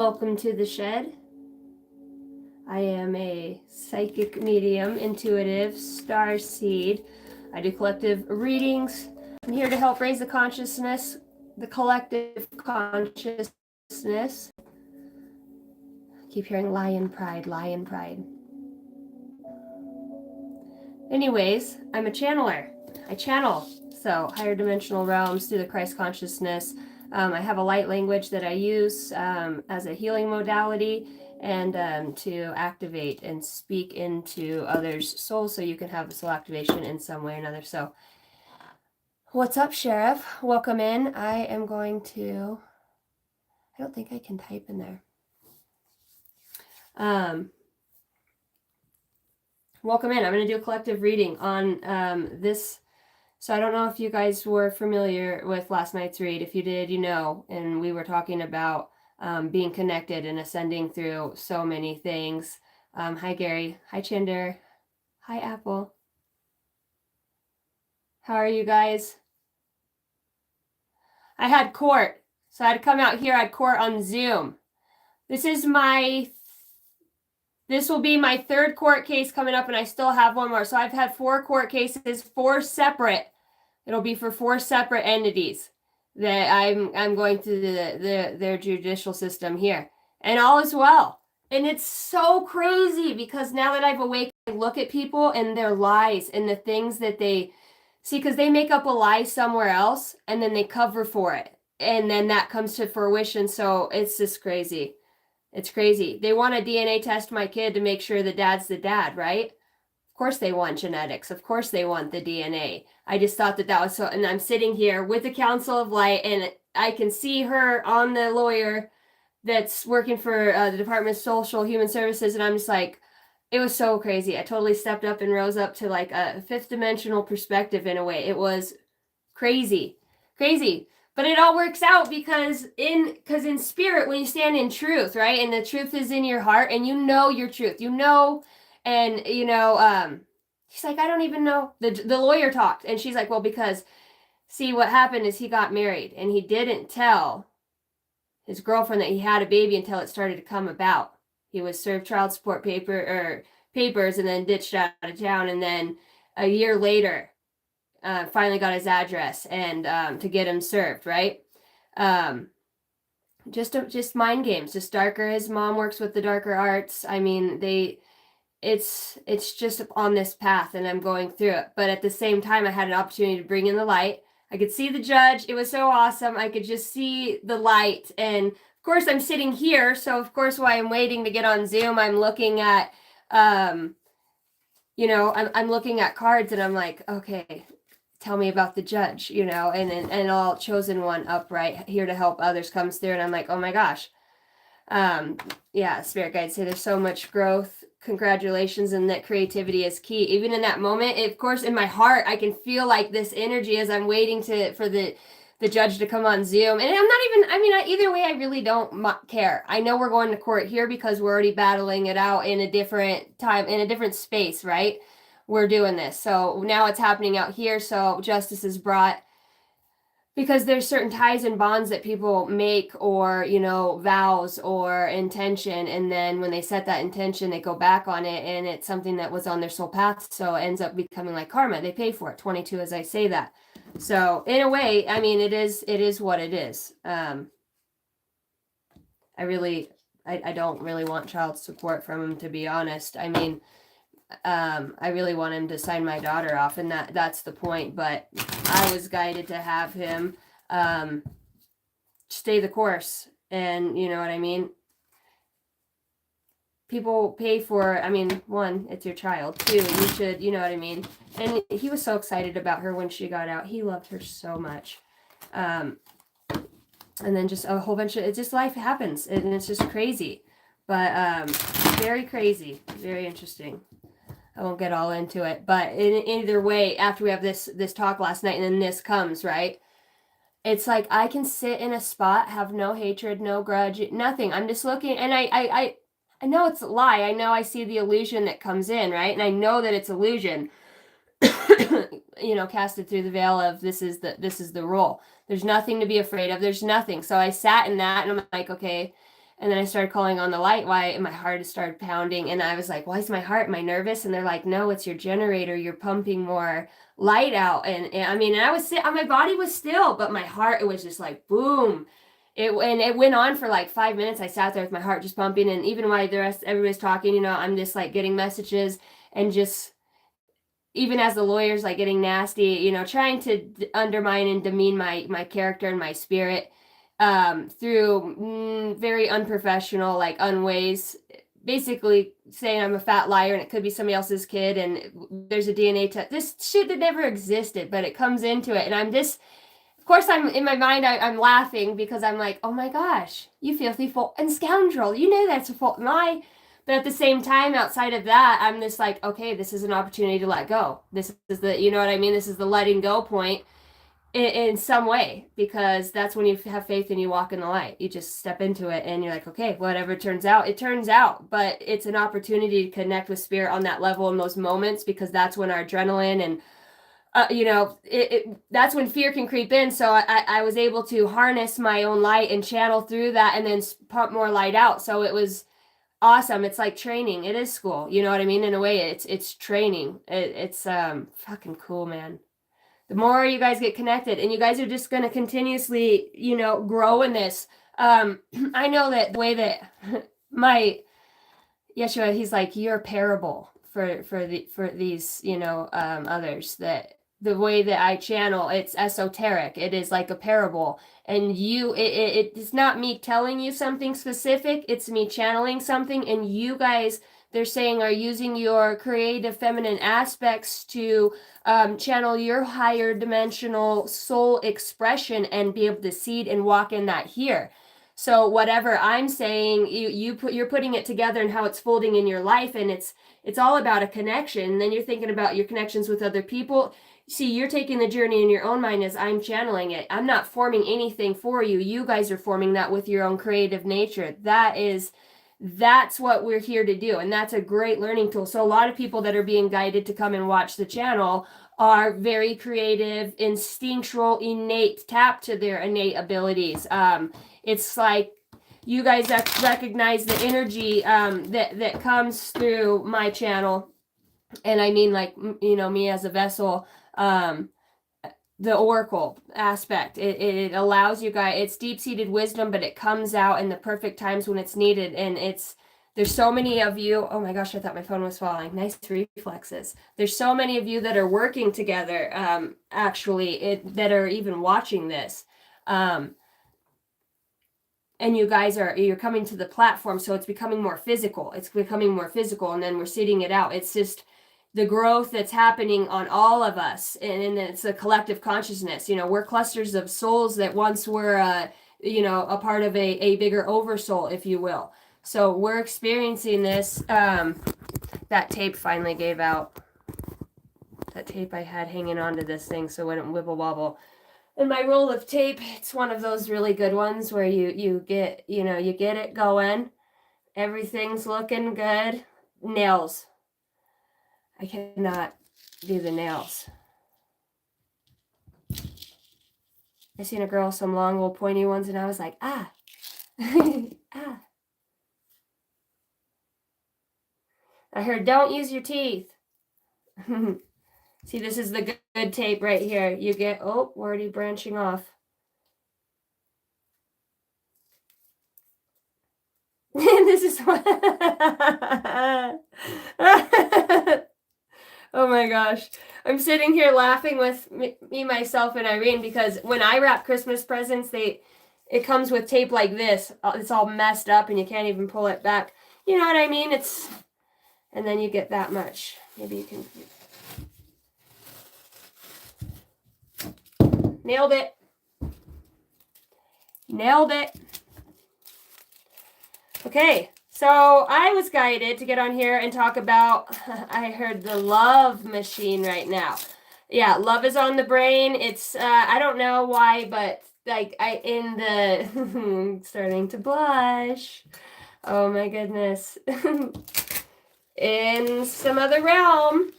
Welcome to the shed. I am a psychic medium, intuitive, star seed. I do collective readings. I'm here to help raise the consciousness, the collective consciousness. I keep hearing lion pride, lion pride. Anyways, I'm a channeler. I channel, so higher dimensional realms through the Christ consciousness. I have a light language that I use as a healing modality and to activate and speak into others' souls so you can have a soul activation in some way or another. So, what's up, Sheriff? Welcome in. I am going to, I don't think I can type in there. Welcome in. I'm going to do a collective reading on this. So I don't know if you guys were familiar with last night's read. If you did, you know, and we were talking about being connected and ascending through so many things. Hi, Gary. Hi, Chinder. Hi, Apple. How are you guys? I had court. So I had to come out here. I had court on Zoom. This will be my third court case coming up, and I still have one more. So I've had 4 court cases, 4 separate. It'll be for 4 separate entities that I'm going through their judicial system here, and all is well. And it's so crazy because now that I've awakened, I look at people and their lies and the things that they see, because they make up a lie somewhere else and then they cover for it, and then that comes to fruition. So it's just crazy. It's crazy. They want to DNA test my kid to make sure the dad's the dad, right? Of course they want genetics. Of course they want the DNA. I just thought that was so, and I'm sitting here with the Council of Light, and I can see her on the lawyer that's working for the Department of Social Human Services, and I'm just like, it was so crazy. I totally stepped up and rose up to like a 5th dimensional perspective in a way. It was crazy. But it all works out because in spirit, when you stand in truth, right? And the truth is in your heart, and you know your truth. You know, and you know, she's like, I don't even know. The lawyer talked, and she's like, well, because see, what happened is he got married, and he didn't tell his girlfriend that he had a baby until it started to come about. He was served child support papers, and then ditched out of town, and then a year later, finally got his address and to get him served, right? Just mind games, just darker. His mom works with the darker arts. I mean, it's just on this path, and I'm going through it. But at the same time, I had an opportunity to bring in the light. I could see the judge. It was so awesome. I could just see the light. And of course, I'm sitting here. So of course, while I'm waiting to get on Zoom, I'm looking at, you know, I'm looking at cards, and I'm like, okay, tell me about the judge, you know, and all chosen one upright here to help others comes through. And I'm like, oh my gosh. Yeah, spirit guides say there's so much growth. Congratulations, and that creativity is key. Even in that moment, of course, in my heart, I can feel like this energy as I'm waiting for the judge to come on Zoom. And I'm not even, I mean, either way, I really don't care. I know we're going to court here because we're already battling it out in a different time, in a different space, right? We're doing this. So now it's happening out here. So justice is brought, because there's certain ties and bonds that people make, or, you know, vows or intention. And then when they set that intention, they go back on it, and it's something that was on their soul path. So it ends up becoming like karma. They pay for it. 22 as I say that. So in a way, I mean, it is what it is. I don't really want child support from him, to be honest. I mean, I really want him to sign my daughter off, and that's the point. But I was guided to have him stay the course, and you know what I mean? People pay for, I mean, 1, it's your child. 2, you should, you know what I mean? And he was so excited about her when she got out. He loved her so much. And then just a whole bunch of, it's just, life happens, and it's just crazy. But very crazy, very interesting. I won't get all into it, but in either way, after we have this talk last night, and then this comes, right? It's like I can sit in a spot, have no hatred, no grudge, nothing. I'm just looking, and I know it's a lie. I know I see the illusion that comes in, right? And I know that it's illusion, you know, casted through the veil of this is the role. There's nothing to be afraid of. There's nothing. So I sat in that, and I'm like, okay. And then I started calling on the light. Why? And my heart started pounding. And I was like, why is my heart? Am I nervous? And they're like, no, it's your generator. You're pumping more light out. And I mean, I was my body was still, but my heart, it was just like boom. And it went on for like 5 minutes. I sat there with my heart just pumping. And even while everybody's talking, you know, I'm just like getting messages and just, even as the lawyer's like getting nasty, you know, trying to undermine and demean my character and my spirit through very unprofessional, like unways, basically saying I'm a fat liar and it could be somebody else's kid and there's a DNA test. This shit that never existed, but it comes into it. And I'm just, of course, I'm in my mind, I'm laughing because I'm like, oh my gosh, you filthy fool and scoundrel. You know that's a fault lie. But at the same time, outside of that, I'm just like, okay, this is an opportunity to let go. This is the, you know what I mean? This is the letting go point in some way, because that's when you have faith and you walk in the light. You just step into it and you're like, okay, whatever turns out, it turns out. But it's an opportunity to connect with spirit on that level in those moments, because that's when our adrenaline and you know, that's when fear can creep in. So I was able to harness my own light and channel through that and then pump more light out. So it was awesome. It's like training. It is school. You know what I mean? In a way, it's training. It's fucking cool, man. The more you guys get connected, and you guys are just going to continuously, you know, grow in this. I know that the way that my Yeshua, he's like, you're a parable for these, you know, others, that the way that I channel, it's esoteric. It is like a parable. And it's not me telling you something specific. It's me channeling something. And you guys, they're saying, are using your creative feminine aspects to channel your higher dimensional soul expression and be able to seed and walk in that here. So whatever I'm saying, you're putting it together and how it's folding in your life. And it's all about a connection. And then you're thinking about your connections with other people. See, you're taking the journey in your own mind as I'm channeling it. I'm not forming anything for you. You guys are forming that with your own creative nature. That's what we're here to do. And that's a great learning tool. So a lot of people that are being guided to come and watch the channel are very creative, instinctual, innate, tap to their innate abilities. It's like you guys recognize the energy that comes through my channel. And I mean, like, you know, me as a vessel, the oracle aspect, it allows you guys, it's deep-seated wisdom, but it comes out in the perfect times when it's needed. And there's so many of you. Oh my gosh, I thought my phone was falling. Nice reflexes. There's so many of you that are working together, actually, that are even watching this. And you guys you're coming to the platform, so it's becoming more physical. It's becoming more physical, and then we're seeding it out. It's just the growth that's happening on all of us, and it's a collective consciousness. You know, we're clusters of souls that once were, you know, a part of a bigger oversoul, if you will. So we're experiencing this. That tape finally gave out. That tape I had hanging onto this thing so it wouldn't wibble wobble. And my roll of tape, it's one of those really good ones where you get, you know, you get it going. Everything's looking good. Nails. I cannot do the nails. I seen a girl with some long little pointy ones and I was like, ah. Ah. I heard, don't use your teeth. See, this is the good tape right here. You get, oh, we're already branching off. This is what. Oh my gosh. I'm sitting here laughing with me, myself, and Irene, because when I wrap Christmas presents, it comes with tape like this. It's all messed up and you can't even pull it back. You know what I mean? And then you get that much. Maybe you can. Nailed it. Nailed it. Okay, so I was guided to get on here and talk about, I heard the love machine right now. Yeah, love is on the brain. It's, I don't know why, but like starting to blush. Oh my goodness. In some other realm,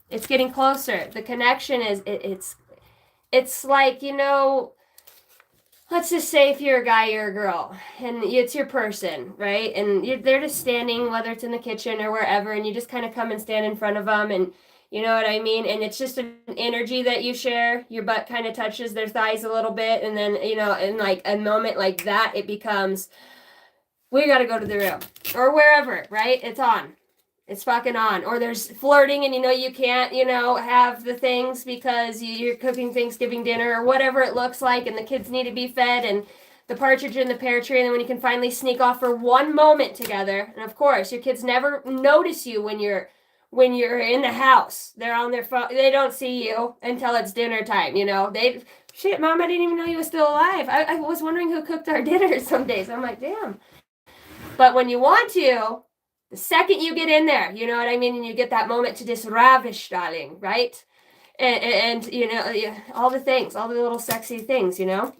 it's getting closer. The connection is, it's like, you know, let's just say if you're a guy, you're a girl, and it's your person, right? And they're just standing, whether it's in the kitchen or wherever, and you just kind of come and stand in front of them, and you know what I mean? And it's just an energy that you share. Your butt kind of touches their thighs a little bit, and then, you know, in like a moment like that, it becomes, we got to go to the room or wherever, right? It's on. It's fucking on. Or there's flirting and you know you can't, you know, have the things because you're cooking Thanksgiving dinner or whatever it looks like, and the kids need to be fed, and the partridge in the pear tree, and then when you can finally sneak off for one moment together. And of course, your kids never notice you when you're in the house. They're on their phone. They don't see you until it's dinner time, you know. Shit, Mom, I didn't even know you were still alive. I was wondering who cooked our dinner some days. I'm like, damn. But when you want to, the second you get in there, you know what I mean? And you get that moment to just ravish, darling, right? And you know, all the things, all the little sexy things, you know?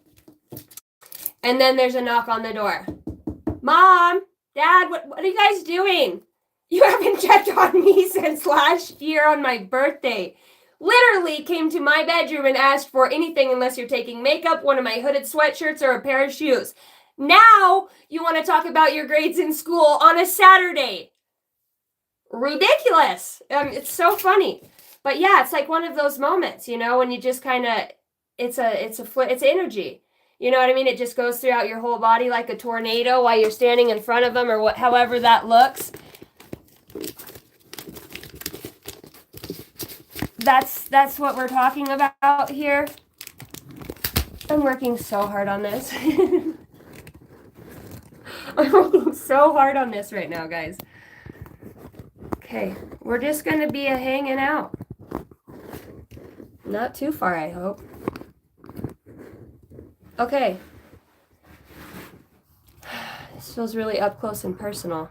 And then there's a knock on the door. Mom, Dad, what are you guys doing? You haven't checked on me since last year on my birthday. Literally came to my bedroom and asked for anything unless you're taking makeup, one of my hooded sweatshirts, or a pair of shoes. Now you want to talk about your grades in school on a Saturday. Ridiculous. It's so funny. But yeah, it's like one of those moments, you know, when you just kind of, it's energy. You know what I mean? It just goes throughout your whole body like a tornado while you're standing in front of them, or however that looks. That's what we're talking about here. I'm working so hard on this. I'm working so hard on this right now, guys. Okay, we're just going to be hanging out. Not too far, I hope. Okay. This feels really up close and personal.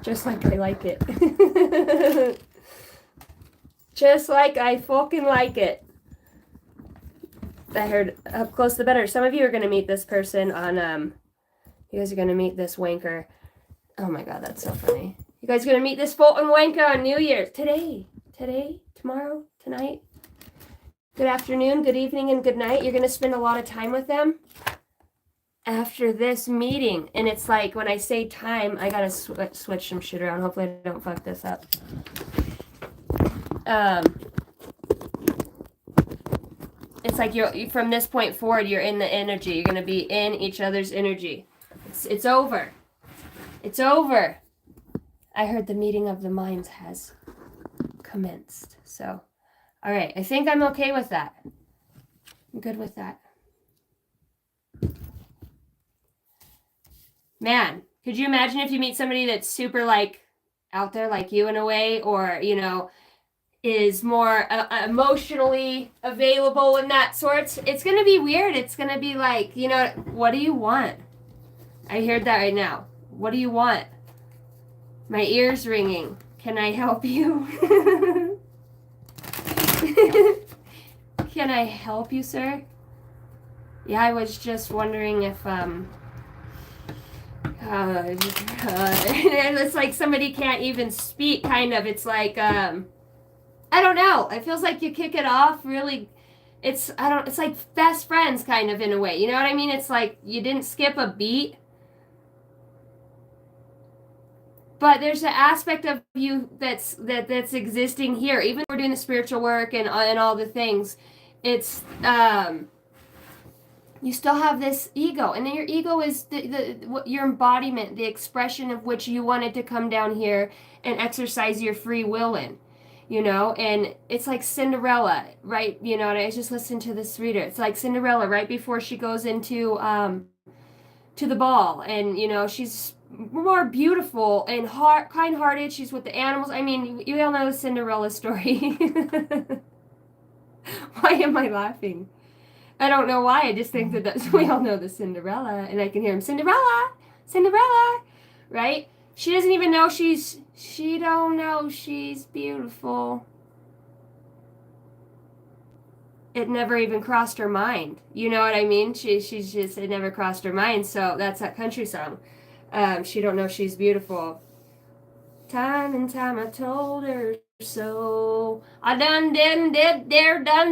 Just like I like it. Just like I fucking like it. I heard up close the better. Some of you are going to meet this person on, you guys are going to meet this wanker. Oh my God, that's so funny. You guys are going to meet this Fulton wanker on New Year's. Today, tomorrow, tonight. Good afternoon, good evening, and good night. You're going to spend a lot of time with them after this meeting. And it's like, when I say time, I got to switch some shit around. Hopefully I don't fuck this up. It's like you're from this point forward, you're in the energy. You're going to be in each other's energy. It's over. It's over. I heard the meeting of the minds has commenced. So, all right. I think I'm okay with that. I'm good with that. Man, could you imagine if you meet somebody that's super like out there like you in a way, or, you know, is more emotionally available and that sorts? It's going to be weird. It's going to be like, you know, what do you want? I heard that right now. What do you want? My ear's ringing. Can I help you? Can I help you, sir? Yeah, I was just wondering if, and it's like somebody can't even speak, kind of. It's like, I don't know. It feels like you kick it off really. It's like best friends kind of in a way. You know what I mean? It's like you didn't skip a beat. But there's an aspect of you that's existing here. Even when we're doing the spiritual work and all the things, it's you still have this ego, and then your ego is your embodiment, the expression of which you wanted to come down here and exercise your free will in, you know. And it's like Cinderella, right? You know, and I just listened to this reader. It's like Cinderella right before she goes into to the ball, and you know, she's more beautiful and kind-hearted. She's with the animals. I mean, you all know the Cinderella story. Why am I laughing? I don't know why. I just think that we all know the Cinderella, and I can hear him, Cinderella, Cinderella, right? She doesn't even know she don't know she's beautiful. It never even crossed her mind. You know what I mean? She's just, it never crossed her mind. So that's that country song. She don't know she's beautiful. Time and time I told her so. I done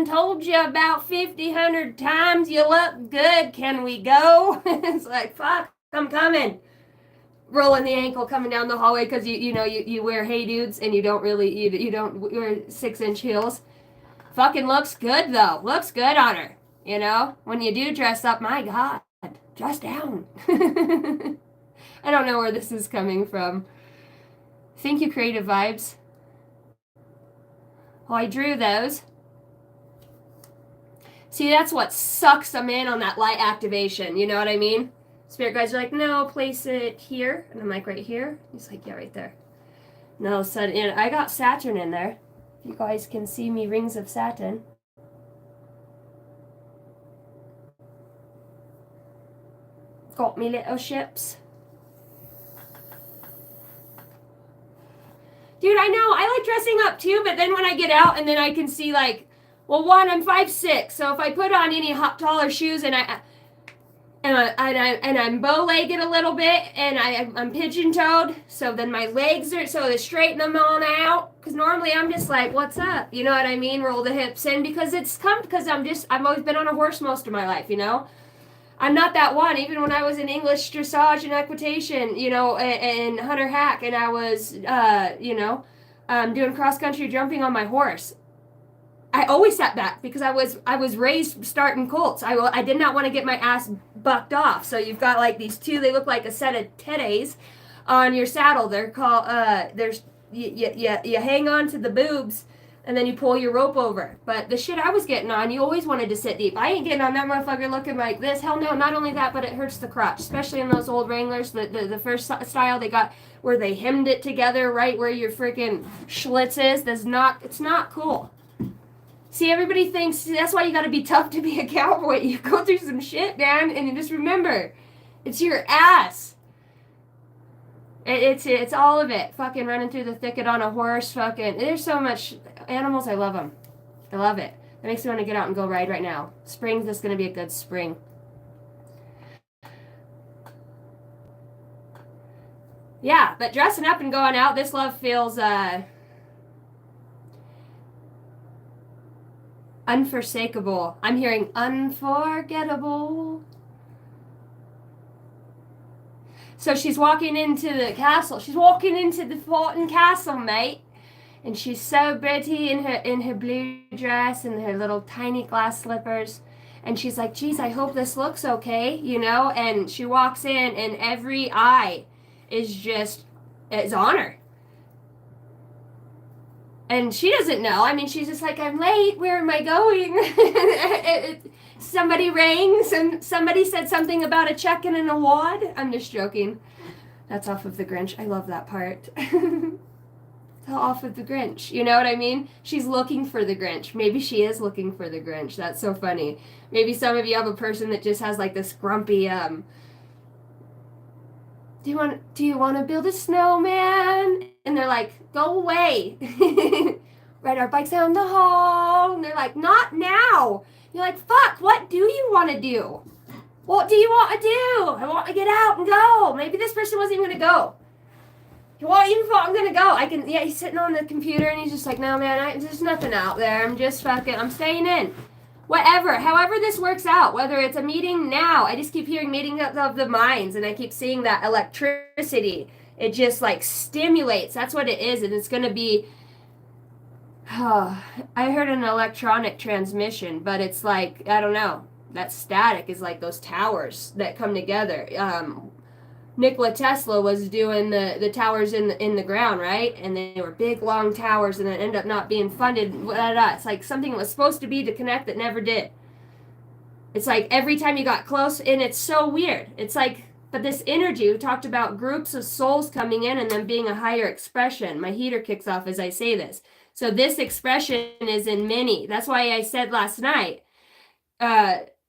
told you about 100 times you look good. Can we go? It's like, fuck, I'm coming. Rolling the ankle coming down the hallway because you wear hey dudes and you don't wear 6-inch heels. Fucking looks good though. Looks good on her. When you do dress up, my God, dress down. I don't know where this is coming from. Thank you, Creative Vibes. Oh, I drew those. See, that's what sucks them in on that light activation. You know what I mean? Spirit guides are like, no, place it here. And I'm like, right here? He's like, yeah, right there. No, and I got Saturn in there. You guys can see me rings of Saturn. Got me little ships. Dude, I know, I like dressing up too, but then when I get out and then I can see like, well, one, I'm 5'6", so if I put on any taller shoes and I'm bow-legged a little bit and I'm pigeon-toed, so then my legs are, so they straighten them on out, because normally I'm just like, what's up? You know what I mean? Roll the hips in, because I've always been on a horse most of my life, I'm not that one. Even when I was in English dressage and equitation, and hunter hack, and I was, doing cross-country jumping on my horse, I always sat back because I was raised starting colts. I did not want to get my ass bucked off. So you've got like these two. They look like a set of teddies on your saddle. They're called. You hang on to the boobs, and then you pull your rope over. But the shit I was getting on, you always wanted to sit deep. I ain't getting on that motherfucker looking like this. Hell no. Not only that, but it hurts the crotch, especially in those old Wranglers. The first style they got where they hemmed it together right where your freaking schlitz is. It's not cool. See, everybody thinks that's why you got to be tough to be a cowboy. You go through some shit, man, and you just remember, it's your ass. It's all of it. Fucking running through the thicket on a horse. Fucking, there's so much animals. I love them. I love it. That makes me want to get out and go ride right now. Spring's just gonna be a good spring. Yeah, but dressing up and going out, this love feels unforsakable. I'm hearing unforgettable. So she's walking into the castle. She's walking into the Fortin Castle, mate. And she's so pretty in her blue dress and her little tiny glass slippers. And she's like, geez, I hope this looks okay, And she walks in and every eye is on her. And she doesn't know. I mean, she's just like, I'm late. Where am I going? Somebody rang. Somebody said something about a check and an award. I'm just joking. That's off of The Grinch. I love that part. Off of The Grinch. You know what I mean? She's looking for the Grinch. Maybe she is looking for the Grinch. That's so funny. Maybe some of you have a person that just has like this grumpy, do you want to build a snowman? And they're like, go away. Ride our bikes down the hall. And they're like, not now. You're like, fuck, what do you want to do? What do you want to do? I want to get out and go. Maybe this person wasn't even going to go. I'm going to go. He's sitting on the computer and he's just like, no, man, there's nothing out there. I'm staying in. Whatever, however this works out, whether it's a meeting now, I just keep hearing meeting of the minds, and I keep seeing that electricity. It just like stimulates. That's what it is, and it's going to be, I heard an electronic transmission, but it's like, I don't know, that static is like those towers that come together. Nikola Tesla was doing the towers in the ground, right? And they were big, long towers, and then ended up not being funded. It's like something that was supposed to be to connect that never did. It's like every time you got close, and it's so weird. It's like, but this energy, we talked about groups of souls coming in and then being a higher expression. My heater kicks off as I say this. So this expression is in many. That's why I said last night,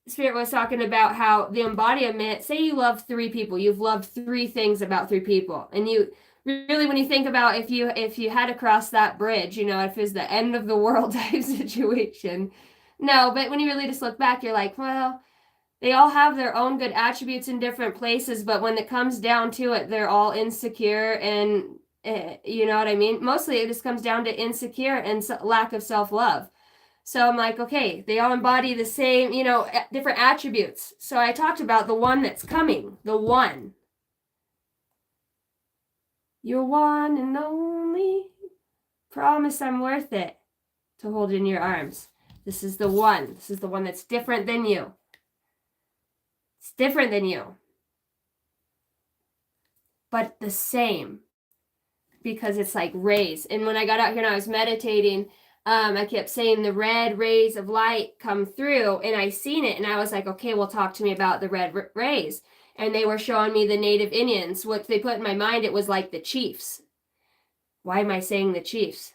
Spirit was talking about how the embodiment, say you love 3 people, you've loved 3 things about 3 people. And you really, when you think about if you had to cross that bridge, if it's the end of the world type situation. No, but when you really just look back, you're like, well, they all have their own good attributes in different places, but when it comes down to it, they're all insecure and You know what I mean? Mostly it just comes down to insecure and lack of self-love. So I'm like, okay, they all embody the same, you know, different attributes. So I talked about the one that's coming, the one. You're one and only. Promise I'm worth it to hold in your arms. This is the one. This is the one that's different than you. It's different than you. But the same. Because it's like rays. And when I got out here and I was meditating, I kept saying the red rays of light come through, and I seen it, and I was like, okay, well, talk to me about the red rays. And they were showing me the native Indians. What they put in my mind, it was like the chiefs. Why am I saying the chiefs?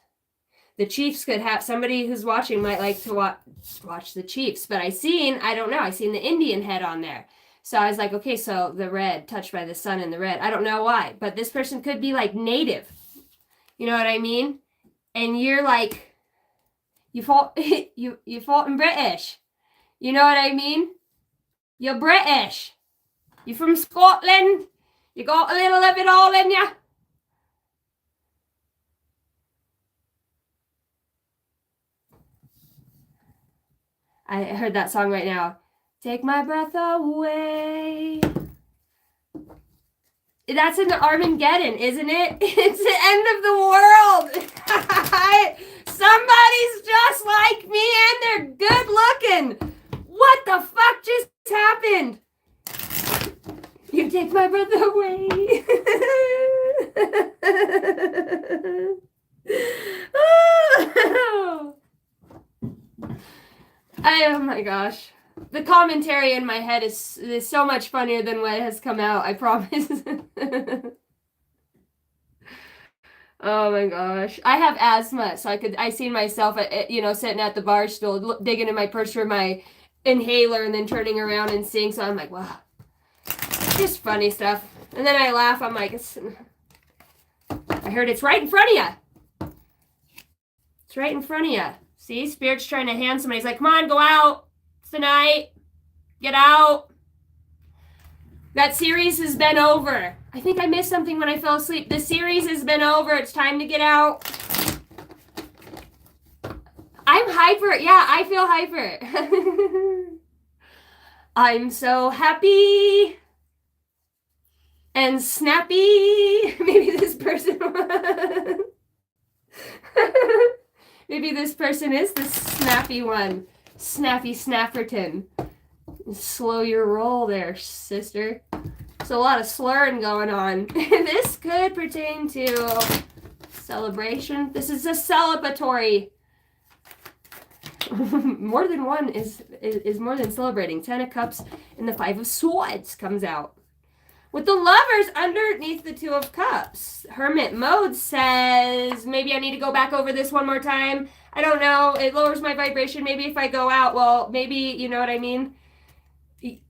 The chiefs could have, somebody who's watching might like to watch the chiefs, but I seen the Indian head on there. So I was like, okay, so the red, touched by the sun and the red. I don't know why, but this person could be like native. You know what I mean? And you're like, you fought in British. You know what I mean? You're British. You from Scotland. You got a little of it all in you. I heard that song right now. Take my breath away. That's in the Armageddon, isn't it? It's the end of the world. Somebody's just like me and they're good looking. What the fuck just happened? You take my breath away. Oh my gosh. The commentary in my head is so much funnier than what has come out, I promise. Oh my gosh. I have asthma, so I seen myself sitting at the bar stool, digging in my purse for my inhaler and then turning around and seeing, so I'm like, wow. Just funny stuff. And then I laugh, I'm like, I heard it's right in front of you. It's right in front of you. See, Spirit's trying to hand somebody. He's like, come on, go out. It's the night. Get out. That series has been over. I think I missed something when I fell asleep. The series has been over. It's time to get out. I'm hyper. Yeah, I feel hyper. I'm so happy and snappy. Maybe this person maybe this person is the snappy one. Snappy Snapperton. Slow your roll there, sister. There's a lot of slurring going on. This could pertain to celebration. This is a celebratory. More than one is more than celebrating. 10 of Cups and the 5 of Swords comes out. With the Lovers underneath the 2 of Cups. Hermit mode says, maybe I need to go back over this one more time. I don't know. It lowers my vibration. Maybe if I go out, well, maybe, you know what I mean?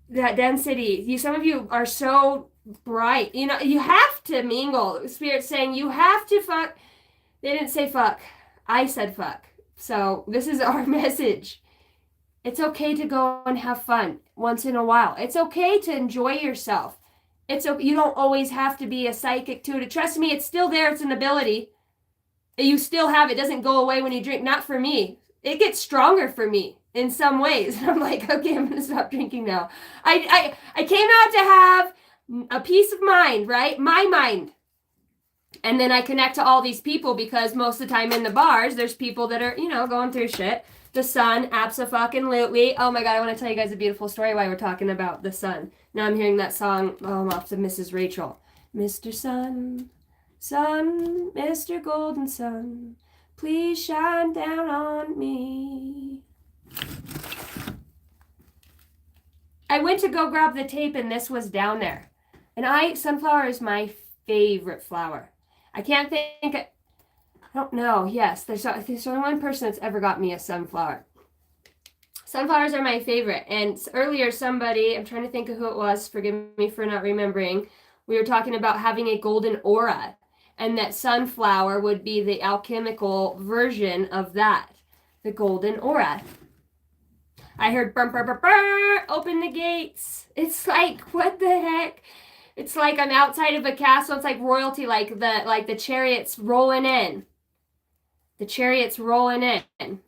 That density. Some of you are so bright. You know, you have to mingle. Spirit's saying you have to fuck. They didn't say fuck. I said fuck. So this is our message. It's okay to go and have fun once in a while. It's okay to enjoy yourself. It's okay. You don't always have to be a psychic to it. Trust me, it's still there. It's an ability. You still have it. It doesn't go away when you drink. Not for me. It gets stronger for me in some ways. I'm like, okay, I'm going to stop drinking now. I came out to have a peace of mind, right? My mind. And then I connect to all these people because most of the time in the bars, there's people that are, going through shit. The sun, abso-fucking-lutely. Oh my God, I want to tell you guys a beautiful story while we're talking about the sun. Now I'm hearing that song, I'm off to Mrs. Rachel. Mr. Sun, Sun, Mr. Golden Sun, please shine down on me. I went to go grab the tape and this was down there. And sunflower is my favorite flower. I can't think, I don't know. Yes, there's only one person that's ever got me a sunflower. Sunflowers are my favorite. And earlier somebody, I'm trying to think of who it was, forgive me for not remembering, we were talking about having a golden aura. And that sunflower would be the alchemical version of that. The golden aura. I heard burr, burr, burr, burr, open the gates. It's like, what the heck? It's like I'm outside of a castle. It's like royalty, like the chariots rolling in. The chariots rolling in.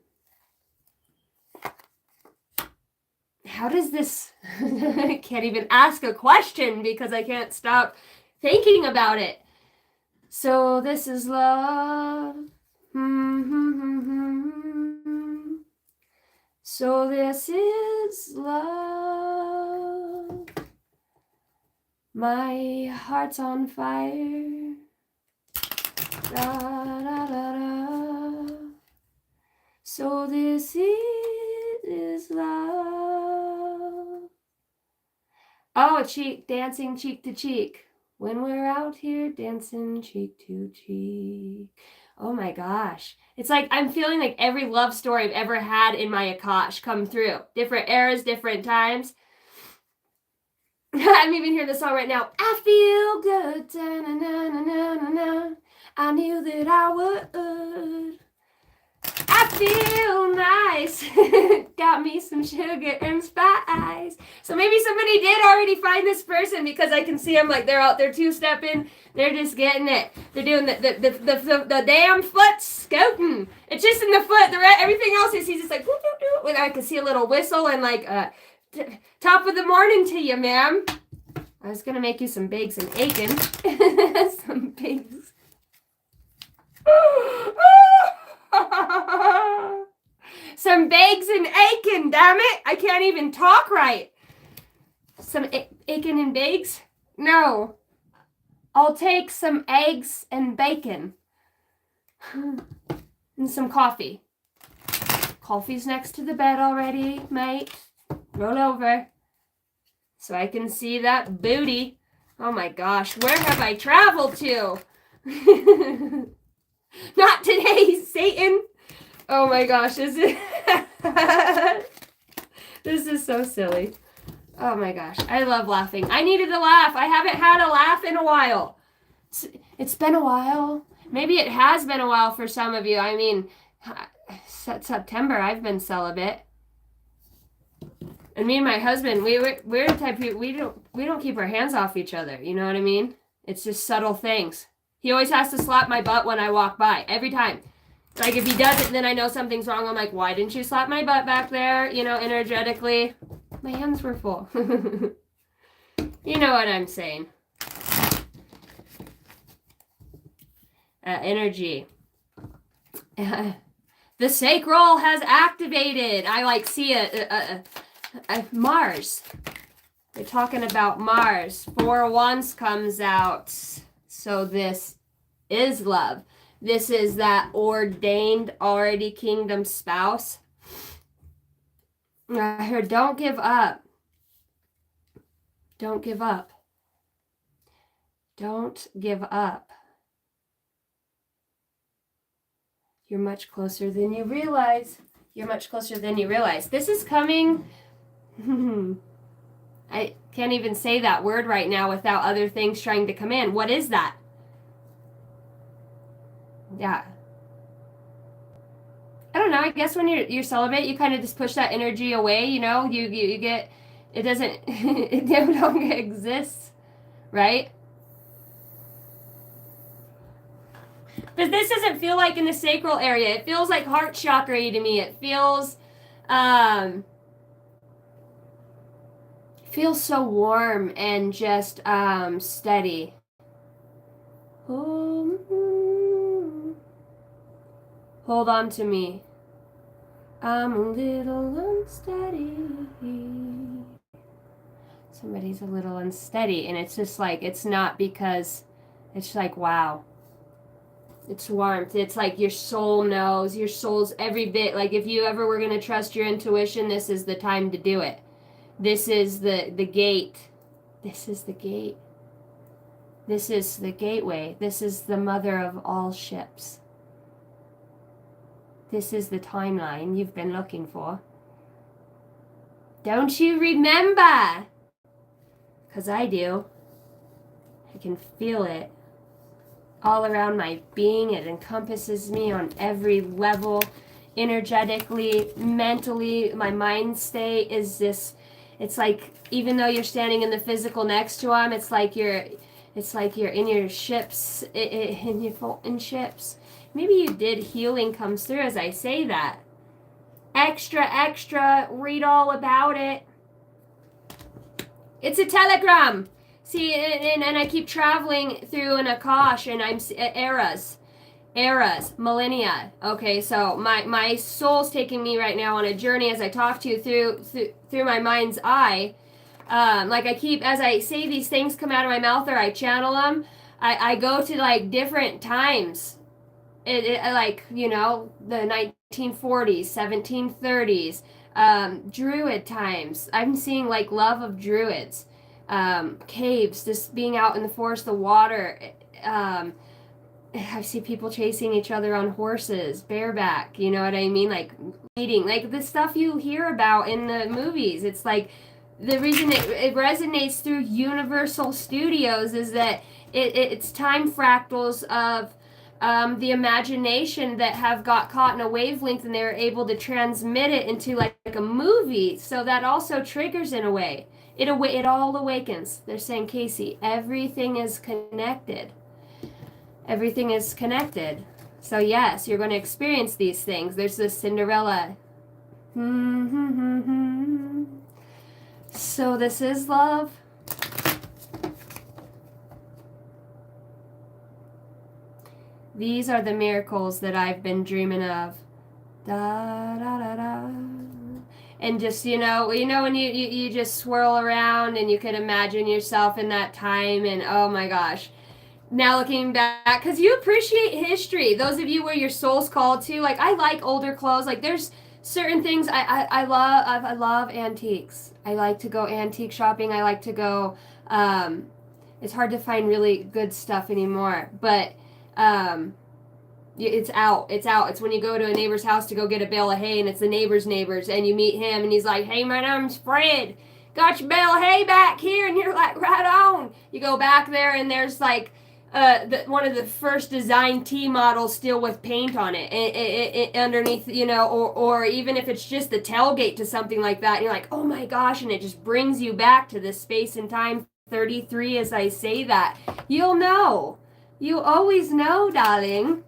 How does this... I can't even ask a question because I can't stop thinking about it. So this is love. So this is love. My heart's on fire. Da, da, da, da. So this is love. Oh, dancing cheek to cheek. When we're out here dancing cheek to cheek. Oh my gosh. It's like I'm feeling like every love story I've ever had in my Akash come through. Different eras, different times. I'm even hearing the song right now. I feel good. Da-na-na-na-na-na-na. I knew that I would. I feel nice. Got me some sugar and spice. So maybe somebody did already find this person because I can see them like they're out there two-stepping. They're just getting it. They're doing the damn foot scooting. It's just in the foot. Everything else is he's just like whoop, whoop, whoop. I can see a little whistle and like top of the morning to you, ma'am. I was gonna make you some bakes and Aiken. Some bakes. Some bakes and Aiken, damn it! I can't even talk right. Some Aiken and bakes? No. I'll take some eggs and bacon. And some coffee. Coffee's next to the bed already, mate. Roll over. So I can see that booty. Oh my gosh, where have I traveled to? Not today, Satan. Oh my gosh, this is so silly. Oh my gosh, I love laughing. I needed a laugh. I haven't had a laugh in a while. It's been a while. Maybe it has been a while for some of you. I mean, September, I've been celibate. And me and my husband, we're the type of people, we don't keep our hands off each other. You know what I mean? It's just subtle things. He always has to slap my butt when I walk by. Every time. Like, if he does it, then I know something's wrong. I'm like, why didn't you slap my butt back there? You know, energetically. My hands were full. You know what I'm saying. Energy. The sacral has activated. I, like, see a Mars. They're talking about Mars. 4 Wands comes out. So this is love. This is that ordained, already kingdom spouse. I heard, don't give up. Don't give up. Don't give up. You're much closer than you realize. You're much closer than you realize. This is coming. I can't even say that word right now without other things trying to come in. What is that? Yeah. I don't know. I guess when you're celibate, you kind of just push that energy away, you know? You get, it doesn't, it no longer exists, right? But this doesn't feel like in the sacral area. It feels like heart chakra to me. It feels so warm and just steady. Hold on to me. I'm a little unsteady. Somebody's a little unsteady, and it's just like, it's not because, it's like, wow. It's warmth. It's like your soul knows. Your soul's every bit, like if you ever were going to trust your intuition, this is the time to do it. This is the gate. This is the gate. This is the gateway. This is the mother of all ships. This is the timeline you've been looking for. Don't you remember? 'Cause I do. I can feel it all around my being. It encompasses me on every level, energetically, mentally. My mind state is this It's like, even though you're standing in the physical next to them, it's like you're in your ships, in ships. Maybe you did healing comes through as I say that. Extra, read all about it. It's a telegram. See, and I keep traveling through an Akash, and I'm eras, millennia. Okay, so my soul's taking me right now on a journey as I talk to you through my mind's eye. Like as I say these things come out of my mouth or I channel them, I go to like different times. Like, the 1940s, 1730s, Druid times. I'm seeing like love of Druids, caves, just being out in the forest, the water. I see people chasing each other on horses, bareback, you know what I mean? Like eating, like the stuff you hear about in the movies. It's like the reason it resonates through Universal Studios is that it's time fractals of the imagination that have got caught in a wavelength, and they're able to transmit it into like a movie. So that also triggers in a way. It all awakens. They're saying, Casey, everything is connected. Everything is connected. So yes, you're going to experience these things. There's this Cinderella. So this is love. These are the miracles that I've been dreaming of. Da da da da. And just, when you just swirl around and you can imagine yourself in that time, and oh my gosh. Now looking back, because you appreciate history. Those of you where your soul's called to, like, I like older clothes. Like, there's certain things I love. I love antiques. I like to go antique shopping. I like to go. It's hard to find really good stuff anymore, but it's out. It's when you go to a neighbor's house to go get a bale of hay, and it's the neighbor's neighbors, and you meet him, and he's like, "Hey, my name's Fred. Got your bale of hay back here?" And you're like, "Right on." You go back there, and there's like one of the first design T models still with paint on it, underneath, or even if it's just the tailgate to something like that, and you're like, oh my gosh, and it just brings you back to this space and time 33 as I say that. You'll know. You always know, darling.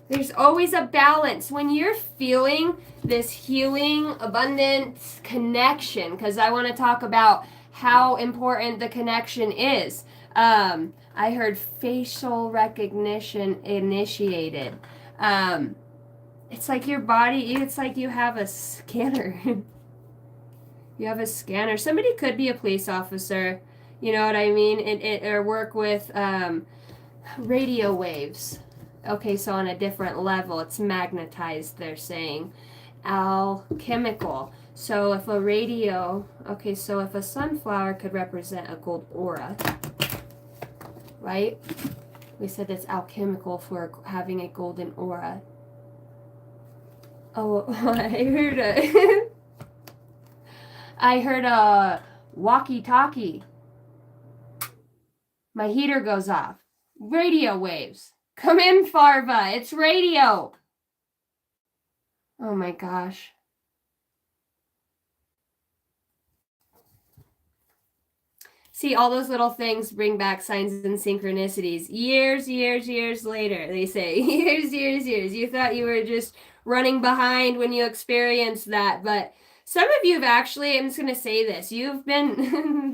There's always a balance. When you're feeling this healing, abundant connection, because I want to talk about how important the connection is. I heard facial recognition initiated. It's like your body, it's like you have a scanner. You have a scanner. Somebody could be a police officer, you know what I mean? Or work with radio waves. Okay, so on a different level, it's magnetized, they're saying. Alchemical. So if a sunflower could represent a gold aura, right? We said it's alchemical for having a golden aura. Oh, I heard a walkie-talkie. My heater goes off. Radio waves. Come in, Farva. It's radio. Oh my gosh. See, all those little things bring back signs and synchronicities. Years later, they say. Years. You thought you were just running behind when you experienced that. But some of you have actually, I'm just going to say this. You've been,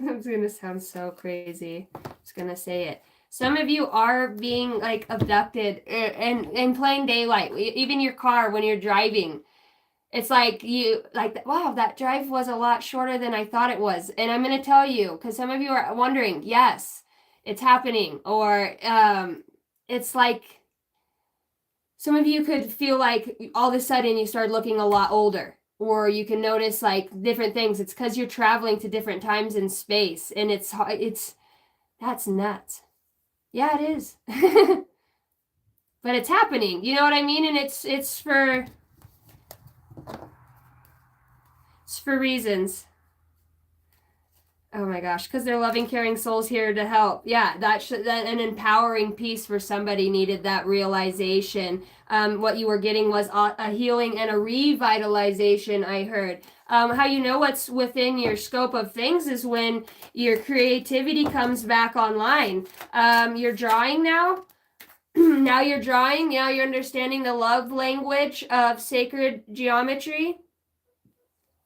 it's going to sound so crazy. I'm just going to say it. Some of you are being like abducted in plain daylight. Even your car when you're driving. It's like wow, that drive was a lot shorter than I thought it was. And I'm going to tell you, because some of you are wondering, yes, it's happening. Or it's like some of you could feel like all of a sudden you start looking a lot older. Or you can notice like different things. It's because you're traveling to different times and space. And that's nuts. Yeah, it is. But it's happening. You know what I mean? And it's for reasons. Oh my gosh, because they're loving, caring souls here to help. Yeah, that an empowering piece for somebody needed that realization. What you were getting was a healing and a revitalization, I heard. How you know what's within your scope of things is when your creativity comes back online. You're drawing now. Now you're drawing. Now you're understanding the love language of sacred geometry.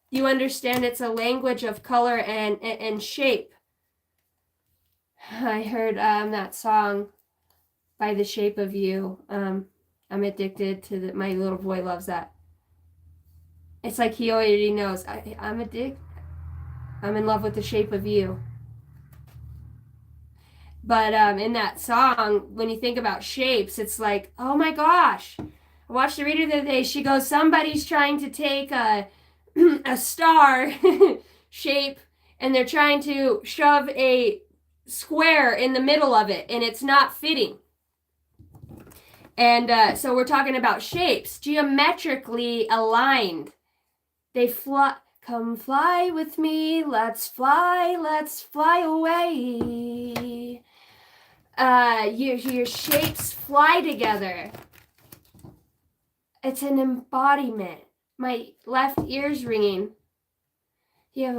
You understand it's a language of color and shape. I heard that song by The Shape of You. I'm addicted to my little boy loves that. It's like he already knows. I'm addicted. I'm in love with the shape of you. But in that song, when you think about shapes, it's like, oh my gosh. I watched the reader the other day. She goes, somebody's trying to take a star shape and they're trying to shove a square in the middle of it and it's not fitting. And so we're talking about shapes, geometrically aligned. They fly. Come fly with me, let's fly away. Your shapes fly together. It's an embodiment. My left ear's ringing. It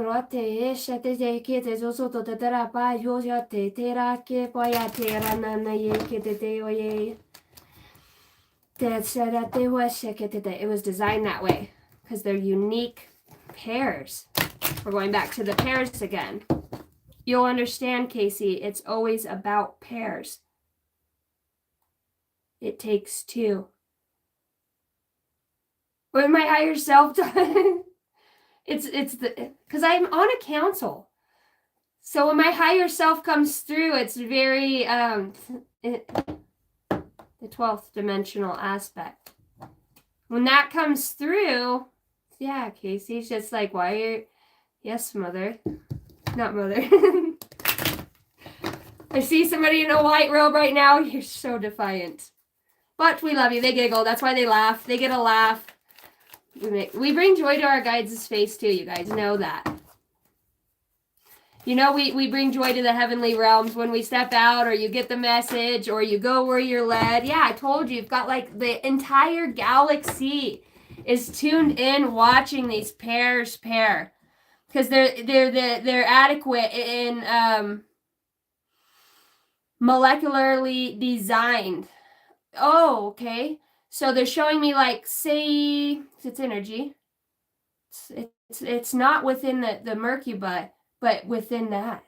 was designed that way because they're unique pairs. We're going back to the pairs again. You'll understand, Casey, it's always about pairs. It takes two. When my higher self it's the because I'm on a council. So when my higher self comes through, it's very the 12th dimensional aspect. When that comes through, yeah, Casey's just like, why are you? Yes, mother. Not mother. I see somebody in a white robe right now. You're so defiant. But we love you. They giggle. That's why they laugh. They get a laugh. We bring joy to our guides' face too. You guys know that. You know, we bring joy to the heavenly realms when we step out or you get the message or you go where you're led. Yeah, I told you. You've got like the entire galaxy is tuned in watching these pairs pair. Because they're adequate in molecularly designed. Oh, okay. So they're showing me like, say, it's energy. It's not within the murky but within that,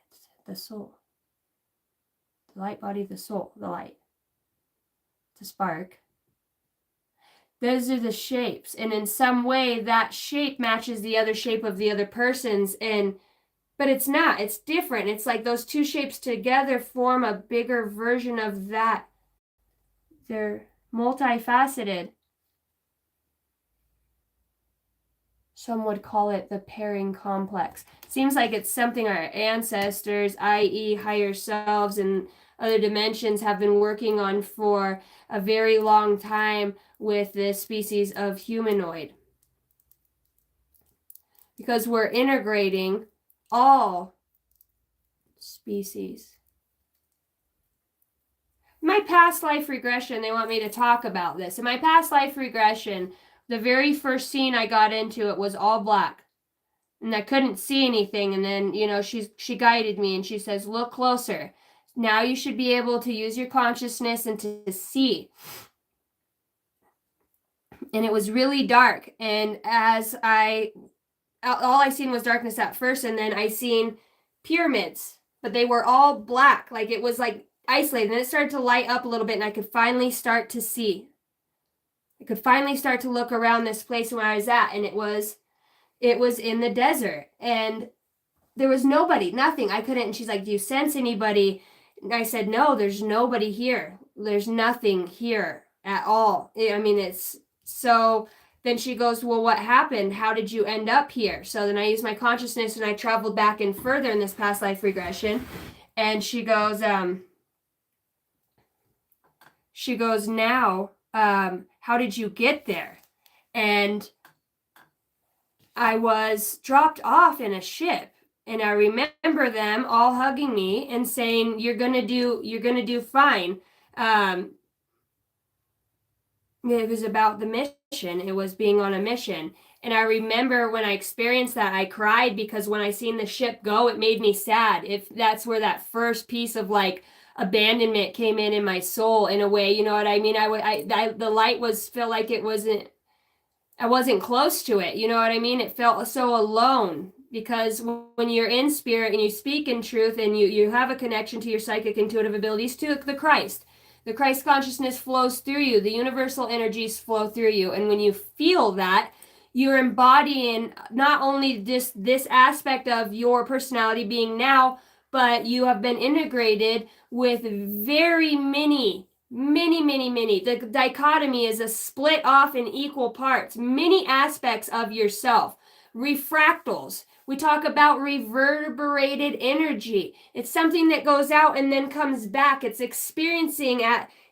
the soul. The light body, the soul, the light. It's a spark. Those are the shapes. And in some way, that shape matches the other shape of the other person's. But it's not. It's different. It's like those two shapes together form a bigger version of that. They're multifaceted. Some would call it the pairing complex. Seems like it's something our ancestors, i.e. higher selves and other dimensions, have been working on for a very long time with this species of humanoid. Because we're integrating all species. My past life regression, they want me to talk about this. In my past life regression, the very first scene I got into, it was all black. And I couldn't see anything. And then, you know, she guided me and she says, look closer. Now you should be able to use your consciousness and to see. And it was really dark. And as all I seen was darkness at first. And then I seen pyramids, but they were all black. Like it was like isolated. And then it started to light up a little bit and I could finally start to see. I could finally start to look around this place where I was at. And it was in the desert. And there was nobody, nothing. I couldn't. And she's like, do you sense anybody? And I said, no, there's nobody here. There's nothing here at all. I mean, it's so then she goes, well, what happened? How did you end up here? So then I used my consciousness and I traveled back and further in this past life regression. And she goes, now, how did you get there? And I was dropped off in a ship. And I remember them all hugging me and saying, you're gonna do fine. It was about the mission. It was being on a mission. And I remember when I experienced that, I cried because when I seen the ship go, it made me sad. If that's where that first piece of like abandonment came in my soul in a way, you know what I mean? The light felt like I wasn't close to it. You know what I mean? It felt so alone because when you're in spirit and you speak in truth and you have a connection to your psychic intuitive abilities to the Christ consciousness flows through you. The universal energies flow through you. And when you feel that, you're embodying not only this aspect of your personality being now, but you have been integrated with very many. The dichotomy is a split off in equal parts, many aspects of yourself. Refractals. We talk about reverberated energy. It's something that goes out and then comes back. It's experiencing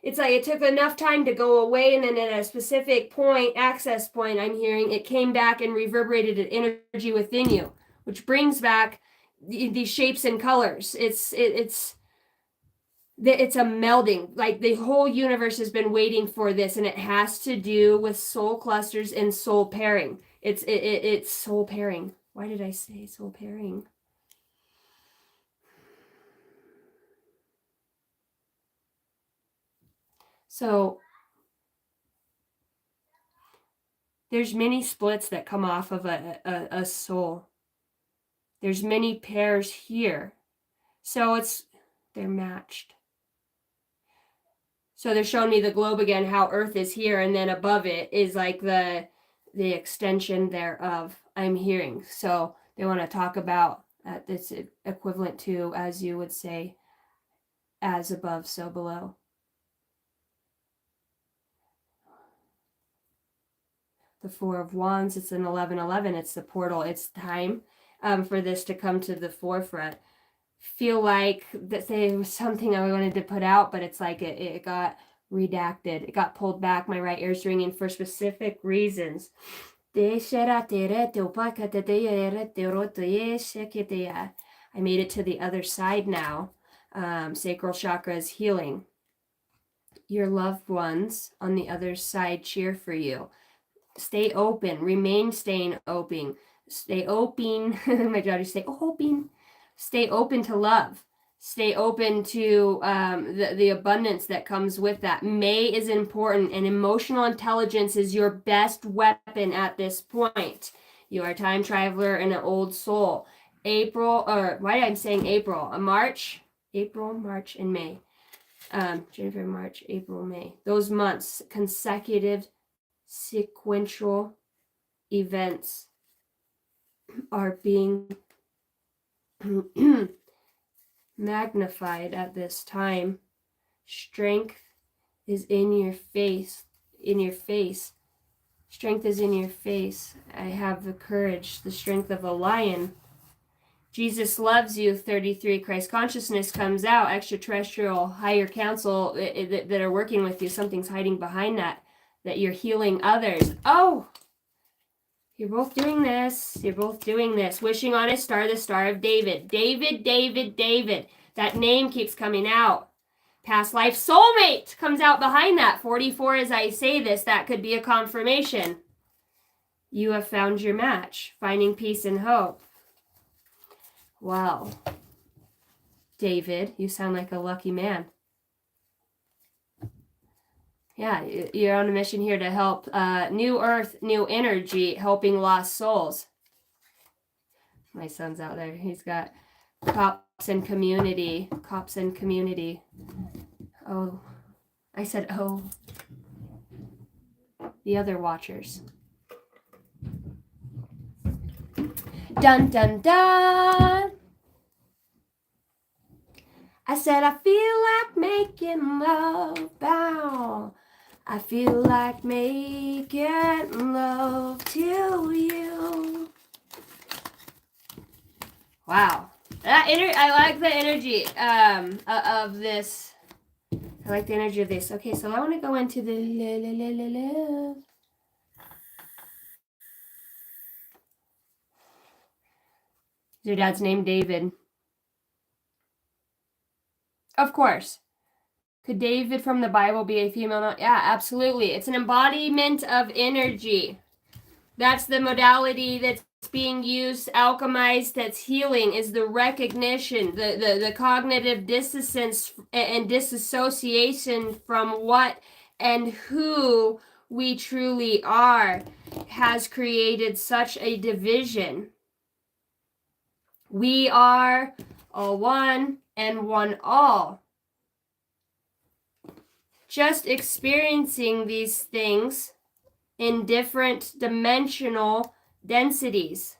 it's like it took enough time to go away, and then at a specific point, access point, I'm hearing it came back and reverberated an energy within you, which brings back these shapes and colors. It's a melding. Like the whole universe has been waiting for this, and it has to do with soul clusters and soul pairing. It's soul pairing. Why did I say soul pairing? So there's many splits that come off of a soul. There's many pairs here. So they're matched. So they're showing me the globe again, how Earth is here, and then above it is like the extension thereof, I'm hearing. So they want to talk about this equivalent to, as you would say, as above, so below. The Four of Wands, it's an 11:11. It's the portal. It's time for this to come to the forefront. Feel like that there was something I wanted to put out, but it's like it got redacted. It got pulled back. My right ear's ringing for specific reasons. I made it to the other side now. Sacral chakra is healing. Your loved ones on the other side cheer for you. Stay open. Remain staying open. Stay open. My daughter say open. Stay open to love. Stay open to the abundance that comes with that. May is important, and emotional intelligence is your best weapon at this point. You are a time traveler and an old soul. Why am I saying April? April, March, and May. January, March, April, May. Those months, consecutive, sequential events are being magnified at this time. Strength is in your face. Strength is in your face. I have the courage, the strength of a lion. Jesus loves you. 33. Christ consciousness comes out. Extraterrestrial, higher council that are working with you. Something's hiding behind that you're healing others. Oh, you're both doing this. Wishing on a star, the Star of David. David. That name keeps coming out. Past life soulmate comes out behind that. 44, as I say this, that could be a confirmation. You have found your match. Finding peace and hope. Wow. David, you sound like a lucky man. Yeah, you're on a mission here to help new earth, new energy, helping lost souls. My son's out there. He's got cops and community. Oh, I said, oh. The other watchers. Dun, dun, dun. I said, I feel like making love, bow. I feel like making love to you. Wow. I like the energy of this. I like the energy of this. Okay, so I want to go into the love. Your dad's name David. Of course. Could David from the Bible be a female? Yeah, absolutely. It's an embodiment of energy. That's the modality that's being used, alchemized, that's healing, is the recognition, the cognitive dissonance and disassociation from what and who we truly are has created such a division. We are all one and one all. Just experiencing these things in different dimensional densities.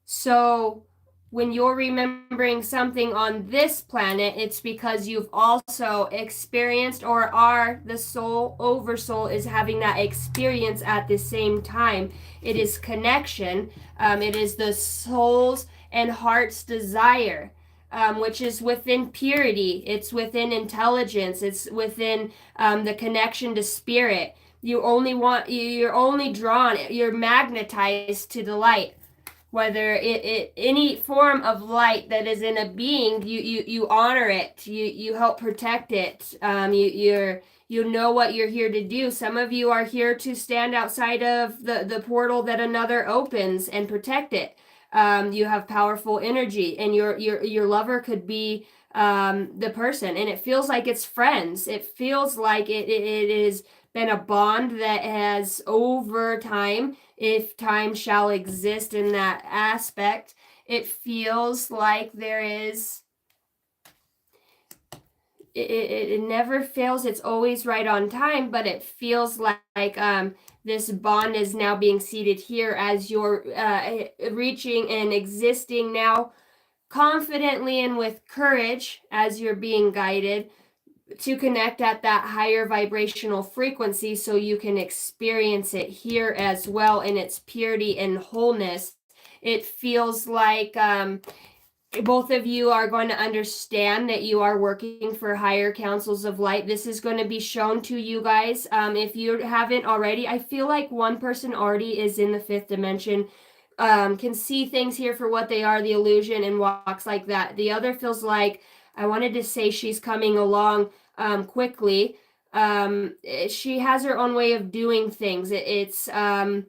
So when you're remembering something on this planet, it's because you've also experienced, or are the soul, oversoul is having that experience at the same time. It is connection. It is the soul's and heart's desire. Which is within purity, it's within intelligence, it's within the connection to spirit. You're only drawn, you're magnetized to the light, whether it any form of light that is in a being. You honor it, you help protect it. You know what you're here to do. Some of you are here to stand outside of the portal that another opens and protect it. You have powerful energy, and your lover could be the person, and it feels like it's friends. It feels like it is been a bond that has, over time, if time shall exist in that aspect, it feels like there is, it never fails, it's always right on time, but it feels like this bond is now being seated here as you're reaching and existing now confidently and with courage as you're being guided to connect at that higher vibrational frequency, so you can experience it here as well in its purity and wholeness. It feels like both of you are going to understand that you are working for higher councils of light. This is going to be shown to you guys. If you haven't already, I feel like one person already is in the fifth dimension, can see things here for what they are, the illusion, and walks like that. The other feels like, I wanted to say she's coming along quickly. She has her own way of doing things. It's I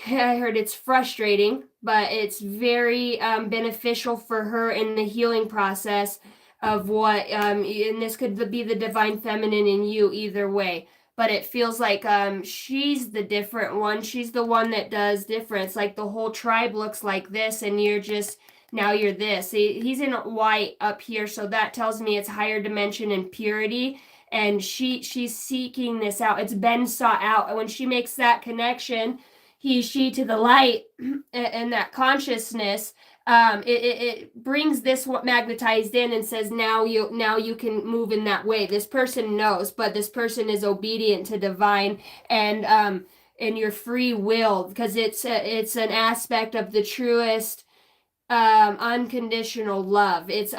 heard it's frustrating, but it's very beneficial for her in the healing process of what, and this could be the divine feminine in you either way. But it feels like she's the different one. She's the one that does difference. Like the whole tribe looks like this, and you're just, now you're this. He's in white up here, so that tells me it's higher dimension and purity. And she's seeking this out. It's been sought out. And when she makes that connection, she to the light, and that consciousness, it brings this magnetized in and says, now you can move in that way. This person knows, but this person is obedient to divine and your free will, because it's an aspect of the truest unconditional love. It's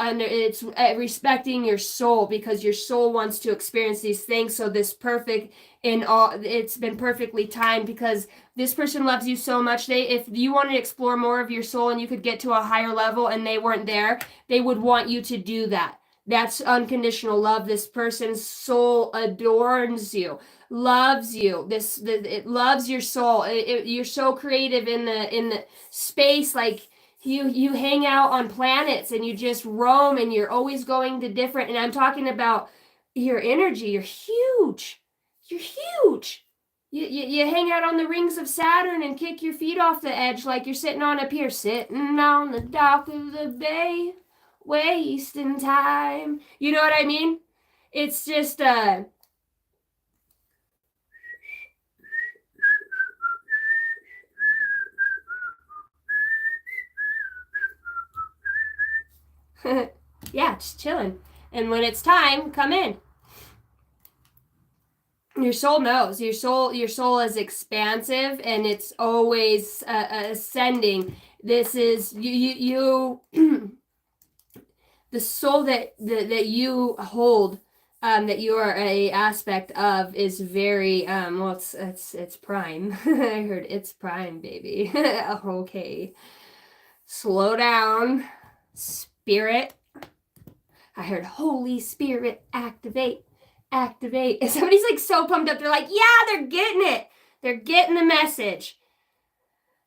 respecting your soul, because your soul wants to experience these things. So this perfect, in all, it's been perfectly timed, because this person loves you so much. If you wanted to explore more of your soul and you could get to a higher level and they weren't there, they would want you to do that. That's unconditional love. This person's soul adorns you, loves you. It loves your soul. You're so creative in the space, like you hang out on planets and you just roam, and you're always going to different, and I'm talking about your energy. You're huge. You're huge. You hang out on the rings of Saturn and kick your feet off the edge like you're sitting on a pier, sitting on the dock of the bay, wasting time. You know what I mean? It's just yeah, just chilling. And when it's time, come in. Your soul knows. Your soul is expansive, and it's always ascending. This is you the soul that you hold, that you are a aspect of, is very well, it's prime. I heard it's prime, baby. Okay, slow down, spirit. I heard Holy Spirit activate. And somebody's like so pumped up. They're like, yeah, they're getting it. They're getting the message.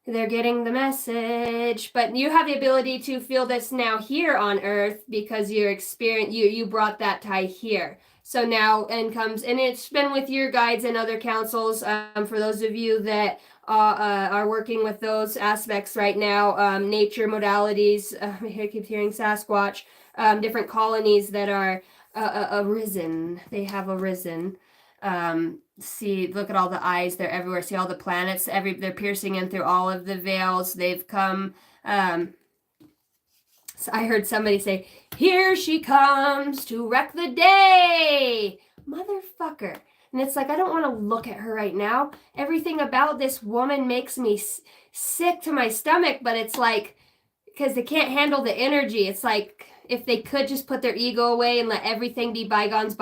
They're getting the message, but you have the ability to feel this now here on Earth because you brought that tie here. So now and it's been with your guides and other councils. For those of you that are working with those aspects right now, nature modalities. I keep hearing Sasquatch. Different colonies that are arisen. They have arisen. See, look at all the eyes, they're everywhere. See all the planets, they're piercing in through all of the veils. They've come. So I heard somebody say, "Here she comes to wreck the day, motherfucker." And it's like, I don't want to look at her right now. Everything about this woman makes me sick to my stomach, but it's like, because they can't handle the energy. It's like, if they could just put their ego away and let everything be bygones,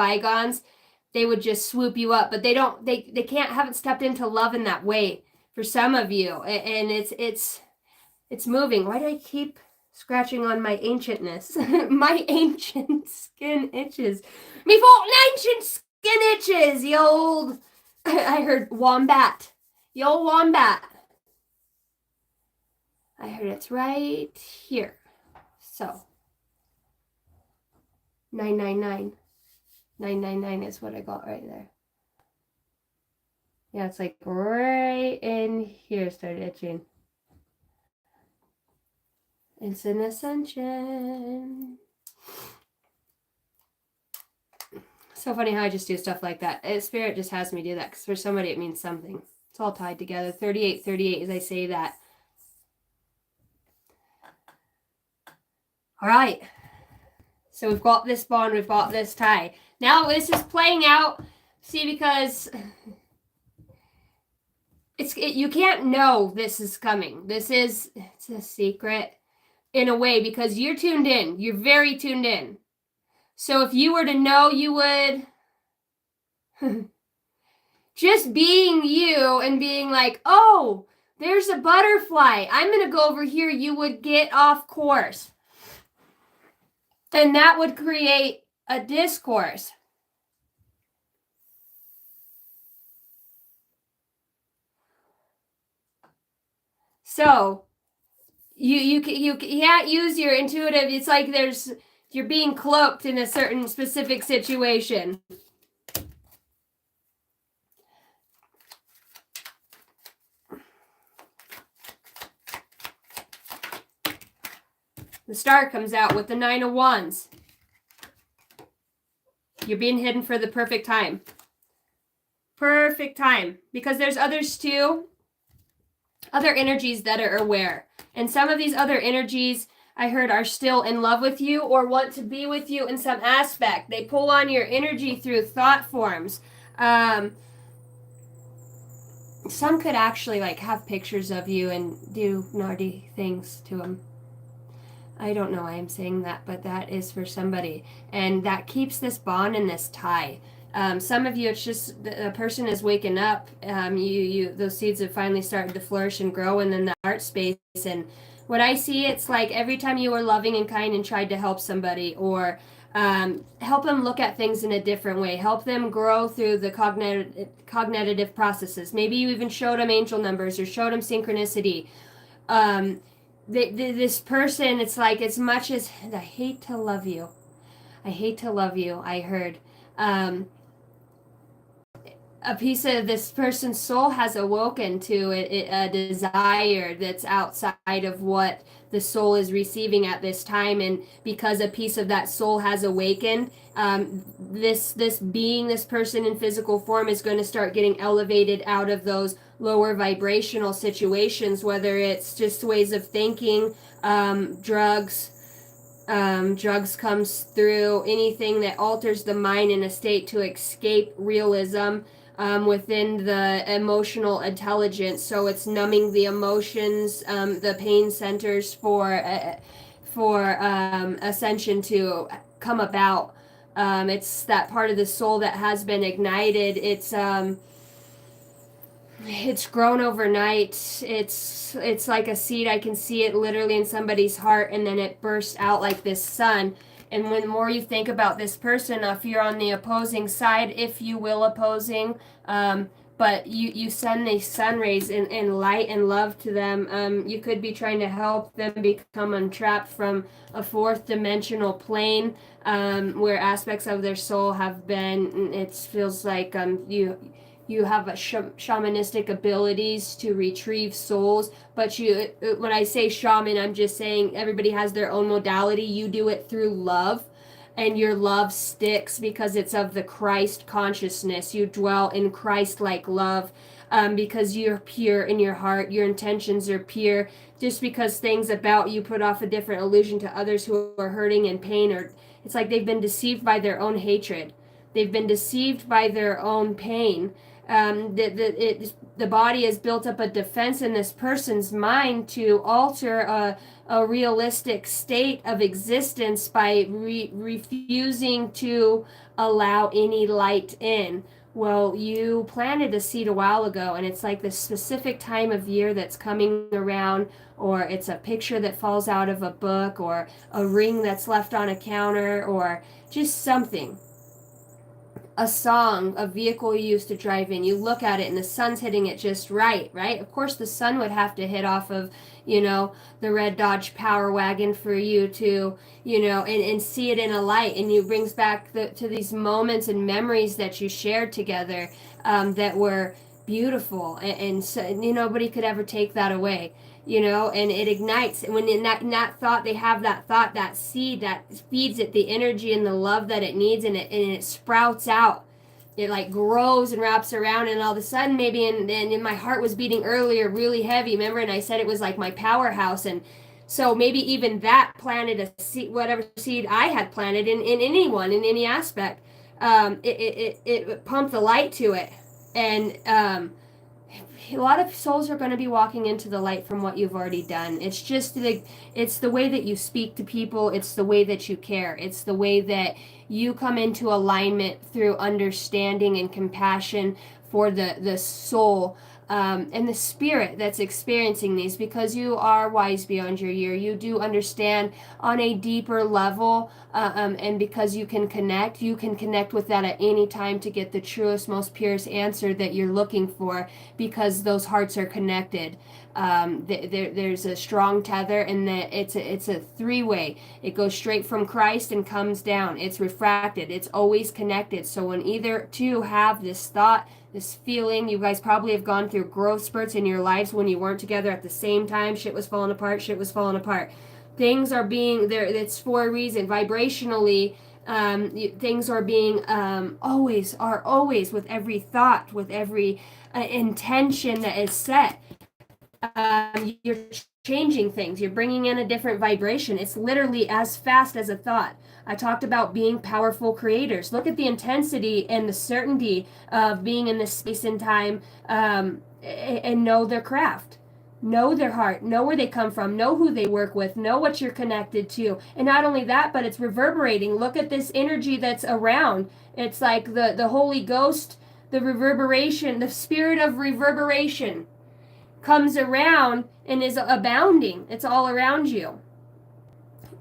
they would just swoop you up, but they don't. They haven't stepped into love in that way for some of you, and it's moving. Why do I keep scratching on my ancientness? My ancient skin itches. Me full ancient skin itches. The old. I heard wombat. The old wombat. I heard it's right here. So 999. 999 is what I got right there. Yeah, it's like right in here started itching. It's an ascension. So funny how I just do stuff like that. Spirit just has me do that because for somebody it means something. It's all tied together. 3838 as I say that. All right. So we've got this bond, we've got this tie. Now this is playing out. See, because you can't know this is coming. It's a secret in a way because you're tuned in. You're very tuned in. So if you were to know, you would just being you and being like, oh, there's a butterfly. I'm going to go over here. You would get off course. And that would create a discourse. So you can't use your intuitive. It's like you're being cloaked in a certain specific situation. The star comes out with the 9 of Wands. You're being hidden for the perfect time. Perfect time. Because there's others too. Other energies that are aware. And some of these other energies, I heard, are still in love with you or want to be with you in some aspect. They pull on your energy through thought forms. Some could actually like have pictures of you and do naughty things to them. I don't know why I'm saying that, but that is for somebody. And that keeps this bond and this tie. Some of you, it's just the person is waking up. Those seeds have finally started to flourish and grow, and then the art space. And what I see, it's like every time you were loving and kind and tried to help somebody or help them look at things in a different way, help them grow through the cognitive processes. Maybe you even showed them angel numbers or showed them synchronicity. This person, it's like, as much as I hate to love you, I heard a piece of this person's soul has awoken to a desire that's outside of what the soul is receiving at this time, and because a piece of that soul has awakened, this person in physical form is going to start getting elevated out of those lower vibrational situations, whether it's just ways of thinking, drugs comes through, anything that alters the mind in a state to escape realism within the emotional intelligence. So it's numbing the emotions, the pain centers for ascension to come about. It's that part of the soul that has been ignited. It's grown overnight. It's like a seed. I can see it literally in somebody's heart, and then it bursts out like this sun. And when more you think about this person, if you're on the opposing side, if you will, opposing, but but you send these sun rays and light and love to them. You could be trying to help them become untrapped from a fourth dimensional plane, where aspects of their soul have been. It feels like you have a shamanistic abilities to retrieve souls, but when I say shaman, I'm just saying everybody has their own modality. You do it through love, and your love sticks because it's of the Christ consciousness. You dwell in Christ-like love, because you're pure in your heart. Your intentions are pure. Just because things about you put off a different illusion to others who are hurting and pain, or it's like they've been deceived by their own hatred. They've been deceived by their own pain. The body has built up a defense in this person's mind to alter a realistic state of existence by refusing to allow any light in. Well, you planted a seed a while ago, and it's like this specific time of year that's coming around, or it's a picture that falls out of a book, or a ring that's left on a counter, or just something, a song, a vehicle you used to drive in. You look at it and the sun's hitting it just right, right? Of course, the sun would have to hit off of, the red Dodge Power Wagon for you to, and see it in a light. And you brings back to these moments and memories that you shared together, that were beautiful. And so nobody could ever take that away. And it ignites. And when in that thought, they have that thought, that seed that feeds it the energy and the love that it needs, and it sprouts out. It like grows and wraps around, and all of a sudden, maybe, and my heart was beating earlier really heavy, remember? And I said it was like my powerhouse. And so maybe even that planted a seed, whatever seed I had planted in anyone, in any aspect. It pumped the light to it. And a lot of souls are going to be walking into the light from what you've already done. It's just it's the way that you speak to people. It's the way that you care. It's the way that you come into alignment through understanding and compassion for the soul, and the spirit that's experiencing these, because you are wise beyond your year. You do understand on a deeper level, and because you can connect with that at any time to get the truest, most purest answer that you're looking for, because those hearts are connected. There's a strong tether, and it's a three-way. It goes straight from Christ and comes down. It's refracted. It's always connected. So when either two have this thought, this feeling, you guys probably have gone through growth spurts in your lives when you weren't together at the same time. Shit was falling apart. Things are being there. It's for a reason. Vibrationally, things are being always with every thought, with every intention that is set. You're changing things. You're bringing in a different vibration. It's literally as fast as a thought. I talked about being powerful creators. Look at the intensity and the certainty of being in this space and time, and know their craft. Know their heart. Know where they come from. Know who they work with. Know what you're connected to. And not only that, but it's reverberating. Look at this energy that's around. It's like the Holy Ghost, the reverberation, the spirit of reverberation comes around and is abounding. It's all around you.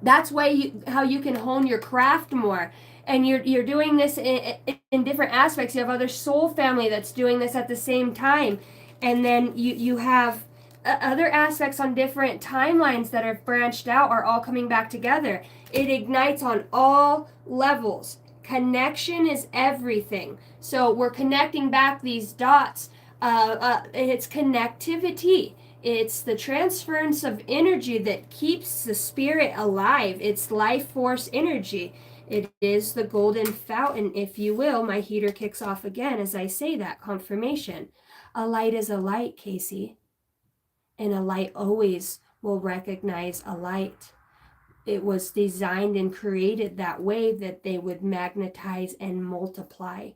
That's how you can hone your craft more. And you're doing this in different aspects. You have other soul family that's doing this at the same time. And then you have other aspects on different timelines that are branched out, are all coming back together. It ignites on all levels. Connection is everything. So we're connecting back these dots. It's connectivity. It's the transference of energy that keeps the spirit alive. It's life force energy. It is the golden fountain, if you will. My heater kicks off again as I say that confirmation. A light is a light, Casey. And a light always will recognize a light. It was designed and created that way, that they would magnetize and multiply.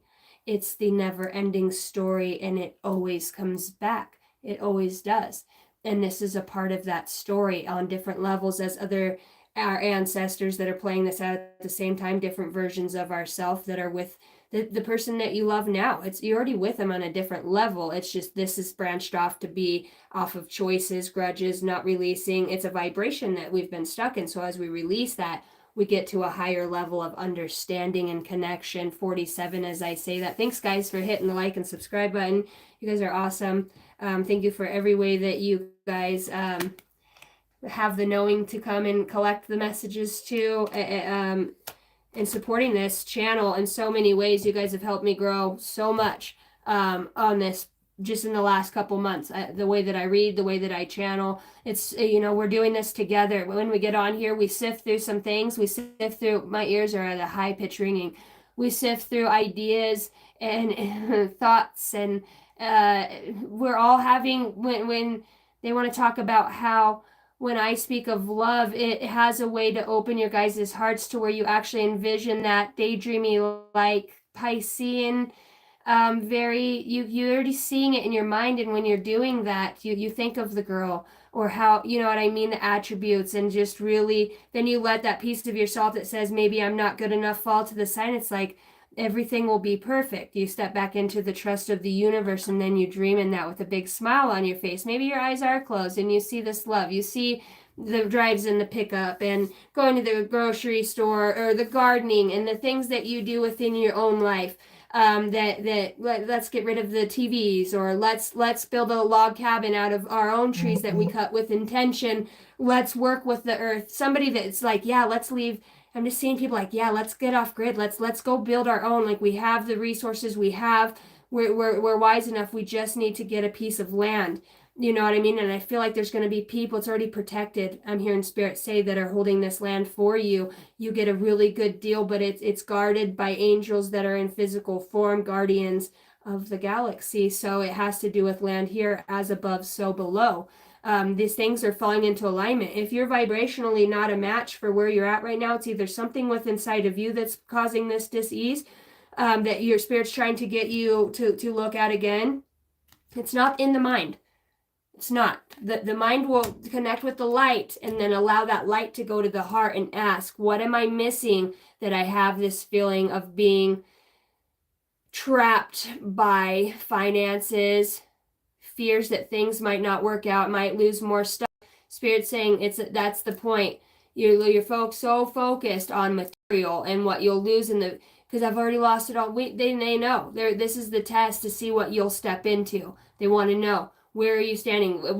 It's the never-ending story, and it always comes back. It always does. And this is a part of that story on different levels, as our ancestors that are playing this at the same time, different versions of ourself that are with the person that you love now. You're already with them on a different level. It's just this is branched off to be off of choices, grudges, not releasing. It's a vibration that we've been stuck in. So as we release that, we get to a higher level of understanding and connection. 47 as I say that. Thanks guys for hitting the like and subscribe button. You guys are awesome. Thank you for every way that you guys have the knowing to come and collect the messages too, and supporting this channel in so many ways. You guys have helped me grow so much on this just in the last couple months. The way that I read, the way that I channel, it's, we're doing this together. When we get on here, we sift through some things. We sift through, my ears are at a high pitch ringing. We sift through ideas and thoughts, and we're all having, when they want to talk about how when I speak of love, it has a way to open your guys' hearts to where you actually envision that daydreamy, like Piscean, you're already seeing it in your mind. And when you're doing that, you think of the girl, or how, you know what I mean, the attributes, and just really, then you let that piece of yourself that says, maybe I'm not good enough, fall to the side. It's like, everything will be perfect. You step back into the trust of the universe, and then you dream in that with a big smile on your face. Maybe your eyes are closed and you see this love. You see the drives in the pickup, and going to the grocery store, or the gardening, and the things that you do within your own life. Let's get rid of the TVs, or let's build a log cabin out of our own trees that we cut with intention. Let's work with the earth. Somebody that's like, yeah, let's leave. I'm just seeing people like, yeah, let's get off grid. Let's go build our own. Like, we have the resources, we're wise enough. We just need to get a piece of land. You know what I mean? And I feel like there's going to be people, it's already protected, I'm hearing spirit say, that are holding this land for you. You get a really good deal, but it's guarded by angels that are in physical form, guardians of the galaxy. So it has to do with land here, as above, so below. These things are falling into alignment. If you're vibrationally not a match for where you're at right now, it's either something within inside of you that's causing this dis-ease, that your spirit's trying to get you to look at again. It's not in the mind. It's not. The mind will connect with the light, and then allow that light to go to the heart and ask, what am I missing that I have this feeling of being trapped by finances, fears that things might not work out, might lose more stuff. Spirit saying that's the point. You're so focused on material and what you'll lose because I've already lost it all. They know. This is the test to see what you'll step into. They want to know, where are you standing? If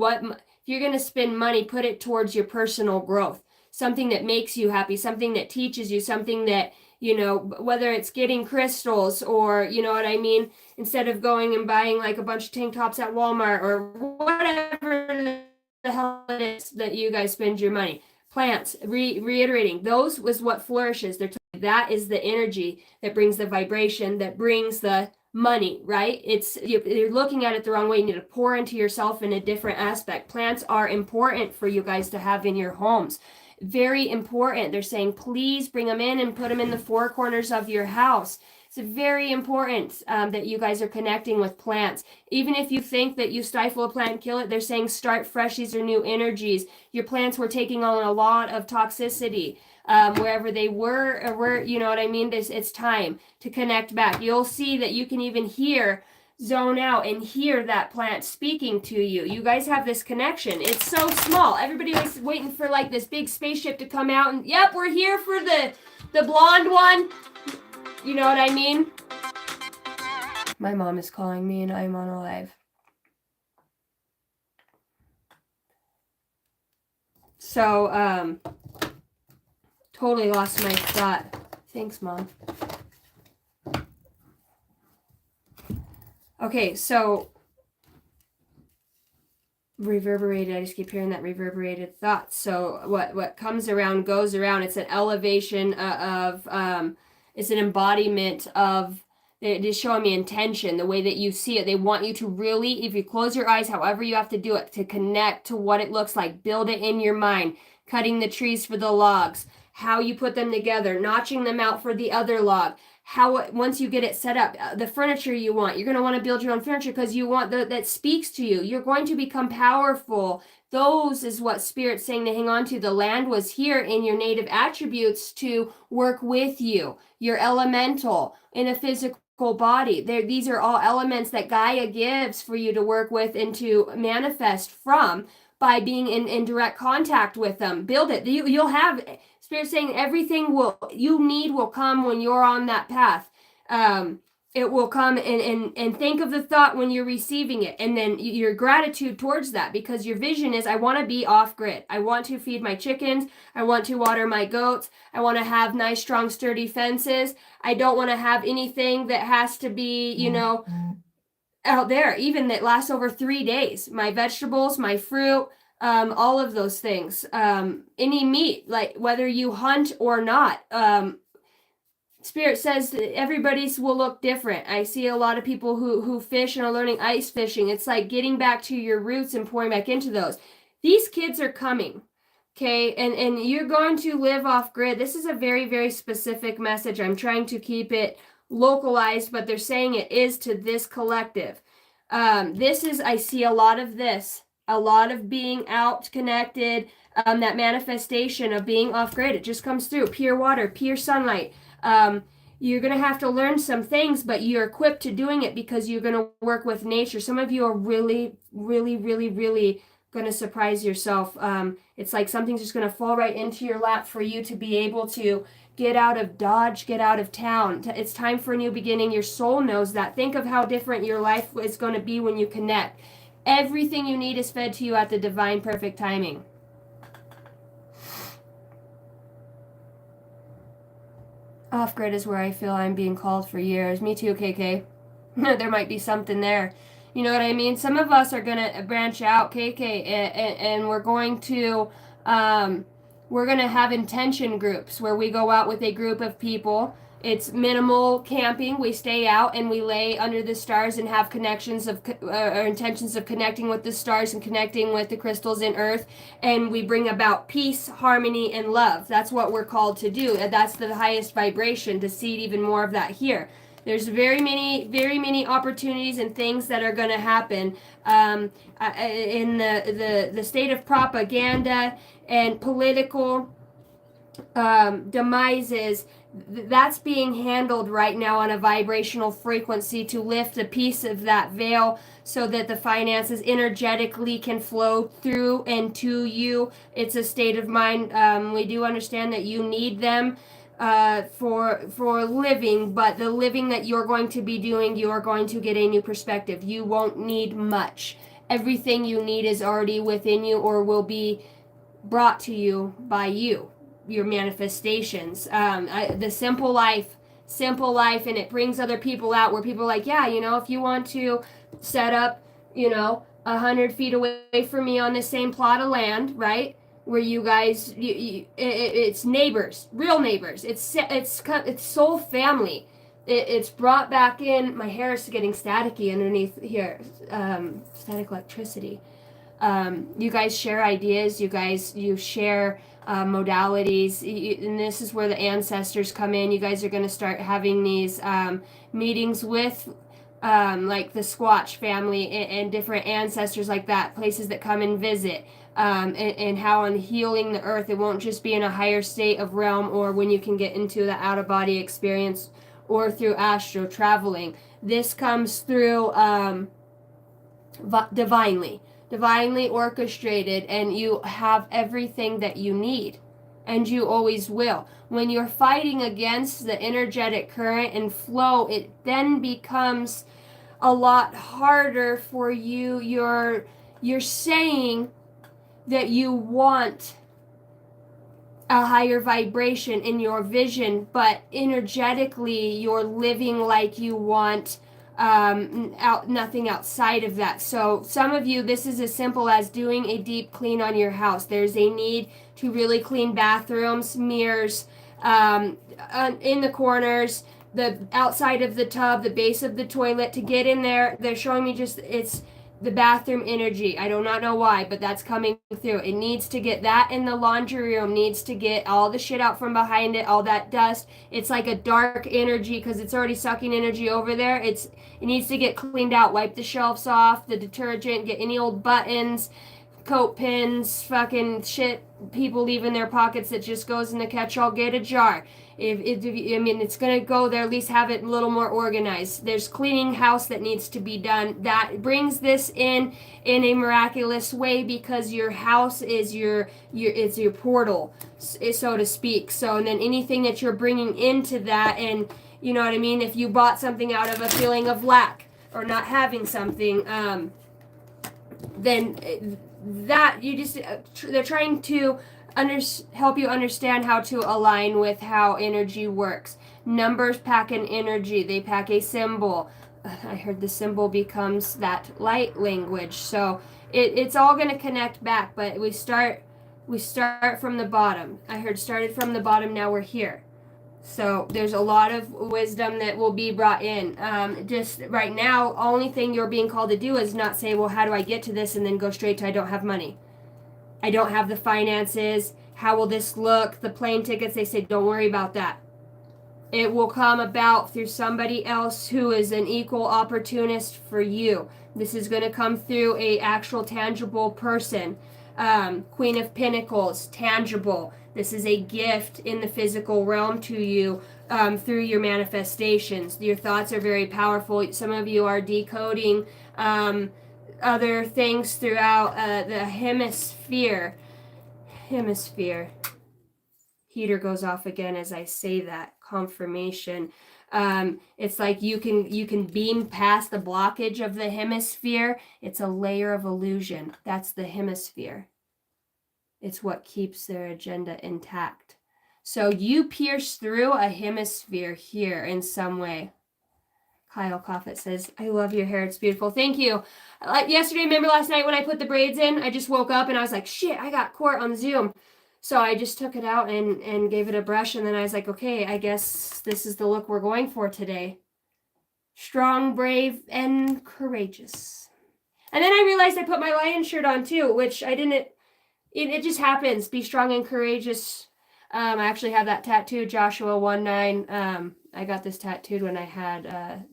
you're going to spend money, put it towards your personal growth. Something that makes you happy, something that teaches you, something that, whether it's getting crystals, or, you know what I mean, instead of going and buying like a bunch of tank tops at Walmart, or whatever the hell it is that you guys spend your money. Plants, reiterating, those was what flourishes. That is the energy that brings the vibration, that brings the money, right? You're looking at it the wrong way. You need to pour into yourself in a different aspect. Plants are important for you guys to have in your homes. Very important. They're saying, please bring them in and put them in the four corners of your house. It's very important that you guys are connecting with plants. Even if you think that you stifle a plant and kill it, they're saying start fresh. These are new energies. Your plants were taking on a lot of toxicity wherever they were, you know what I mean? It's time to connect back. You'll see that you can even zone out and hear that plant speaking to you. You guys have this connection. It's so small. Everybody was waiting for like this big spaceship to come out, and yep, we're here for the blonde one. You know what I mean? My mom is calling me and I'm on a live. So, totally lost my thought. Thanks, Mom. Okay, so reverberated. I just keep hearing that reverberated thought. So what comes around goes around. It's an elevation it's an embodiment of, they're just showing me intention, the way that you see it. They want you to really, if you close your eyes, however you have to do it, to connect to what it looks like. Build it in your mind. Cutting the trees for the logs. How you put them together. Notching them out for the other log. Once you get it set up, the furniture you want. You're going to want to build your own furniture because you want that speaks to you. You're going to become powerful. Those is what Spirit's saying to hang on to. The land was here in your native attributes to work with you. Your elemental in a physical body. These are all elements that Gaia gives for you to work with and to manifest from. by being in direct contact with them. Build it. You'll have Spirit saying everything you need will come when you're on that path. It will come, and think of the thought when you're receiving it, and then your gratitude towards that, because your vision is, I want to be off grid. I want to feed my chickens. I want to water my goats. I want to have nice, strong, sturdy fences. I don't want to have anything that has to be, out there, even that lasts over 3 days. My vegetables, my fruit, all of those things. Any meat, like whether you hunt or not. Spirit says that everybody's will look different. I see a lot of people who fish and are learning ice fishing. It's like getting back to your roots and pouring back into those. These kids are coming, okay? And you're going to live off grid. This is a very, very specific message. I'm trying to keep it localized, but they're saying it is to this collective. I see a lot of this, a lot of being out connected, that manifestation of being off grid. It just comes through. Pure water, pure sunlight. You're going to have to learn some things, but you're equipped to doing it because you're going to work with nature. Some of you are really, really, really, really going to surprise yourself. It's like something's just going to fall right into your lap for you to be able to get out of Dodge, get out of town. It's time for a new beginning. Your soul knows that. Think of how different your life is going to be when you connect. Everything you need is fed to you at the divine perfect timing. Off grid is where I feel I'm being called for years. Me too, KK. There might be something there. You know what I mean? Some of us are going to branch out, KK, and we're going to have intention groups where we go out with a group of people. It's minimal camping. We stay out and we lay under the stars and have connections of or intentions of connecting with the stars and connecting with the crystals in earth, and we bring about peace, harmony, and love. That's what we're called to do. That's the highest vibration, to seed even more of that here. There's very many opportunities and things that are going to happen in the state of propaganda and political demises. That's being handled right now on a vibrational frequency to lift a piece of that veil so that the finances energetically can flow through and to you. It's a state of mind. We do understand that you need them for living, but the living that you're going to be doing, you are going to get a new perspective. You won't need much. Everything you need is already within you or will be brought to you by you. Your manifestations, the simple life, and it brings other people out where people are like, yeah, if you want to set up, 100 feet away from me on the same plot of land, right, where you guys, it's neighbors, real neighbors, it's soul family. It's brought back in. My hair is getting staticky underneath here, static electricity. You guys share ideas, you share modalities, and this is where the ancestors come in. You guys are going to start having these meetings with like the Squatch family and different ancestors like that, places that come and visit, and how on healing the earth, it won't just be in a higher state of realm or when you can get into the out-of-body experience or through astro traveling. This comes through divinely orchestrated, and you have everything that you need, and you always will. When you're fighting against the energetic current and flow, it then becomes a lot harder for you. You're saying that you want a higher vibration in your vision, but energetically you're living like you want nothing outside of that. So some of you, this is as simple as doing a deep clean on your house. There's a need to really clean bathrooms, mirrors, in the corners, the outside of the tub, the base of the toilet, to get in there. They're showing me it's the bathroom energy. I do not know why, but that's coming through. It needs to get that in the laundry room, needs to get all the shit out from behind it, all that dust. It's like a dark energy because it's already sucking energy over there. It needs to get cleaned out. Wipe the shelves off, the detergent, get any old buttons, coat pins, fucking shit people leave in their pockets that just goes in the catch-all, get a jar. I mean, it's going to go there, at least have it a little more organized. There's cleaning house that needs to be done. That brings this in a miraculous way, because your house is it's your portal, so to speak. So, and then anything that you're bringing into that, and you know what I mean? If you bought something out of a feeling of lack or not having something, then that you just they're trying to help you understand how to align with how energy works. Numbers pack an energy, they pack a symbol. I heard the symbol becomes that light language, so it's all going to connect back, but we start from the bottom. I heard started from the bottom, now we're here. So there's a lot of wisdom that will be brought in. Just right now, only thing you're being called to do is not say, well, how do I get to this? And then go straight to, I don't have money. I don't have the finances. How will this look? The plane tickets, they say, don't worry about that. It will come about through somebody else who is an equal opportunist for you. This is going to come through a actual tangible person. Queen of Pentacles, tangible. This is a gift in the physical realm to you through your manifestations. Your thoughts are very powerful. Some of you are decoding other things throughout the hemisphere. Heater goes off again as I say that. Confirmation. It's like you can beam past the blockage of the hemisphere. It's a layer of illusion. That's the hemisphere. It's what keeps their agenda intact. So you pierce through a hemisphere here in some way. Kyle Coffett says, I love your hair. It's beautiful. Thank you. Yesterday, remember last night when I put the braids in, I just woke up and I was like, shit, I got court on Zoom. So I just took it out and gave it a brush. And then I was like, okay, I guess this is the look we're going for today. Strong, brave, and courageous. And then I realized I put my lion shirt on too, which I didn't. It just happens. Be strong and courageous. I actually have that tattoo, Joshua 1:9. I got this tattooed when I had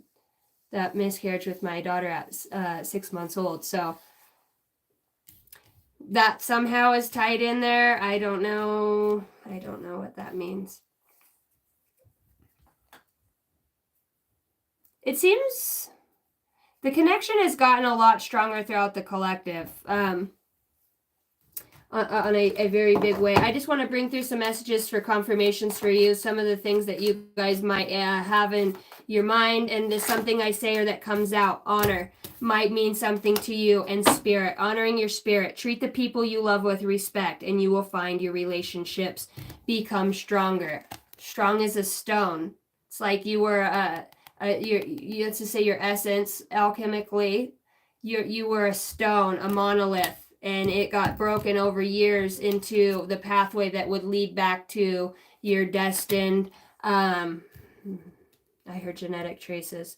that miscarriage with my daughter at 6 months old. So that somehow is tied in there. I don't know what that means. It seems the connection has gotten a lot stronger throughout the collective. On a very big way. I just want to bring through some messages for confirmations for you. Some of the things that you guys might have in your mind, and there's something I say or that comes out. Honor might mean something to you, and spirit. Honoring your spirit. Treat the people you love with respect, and you will find your relationships become stronger. Strong as a stone. It's like you were let's just say your essence alchemically. You were a stone, a monolith. And it got broken over years into the pathway that would lead back to your destined, I heard genetic traces,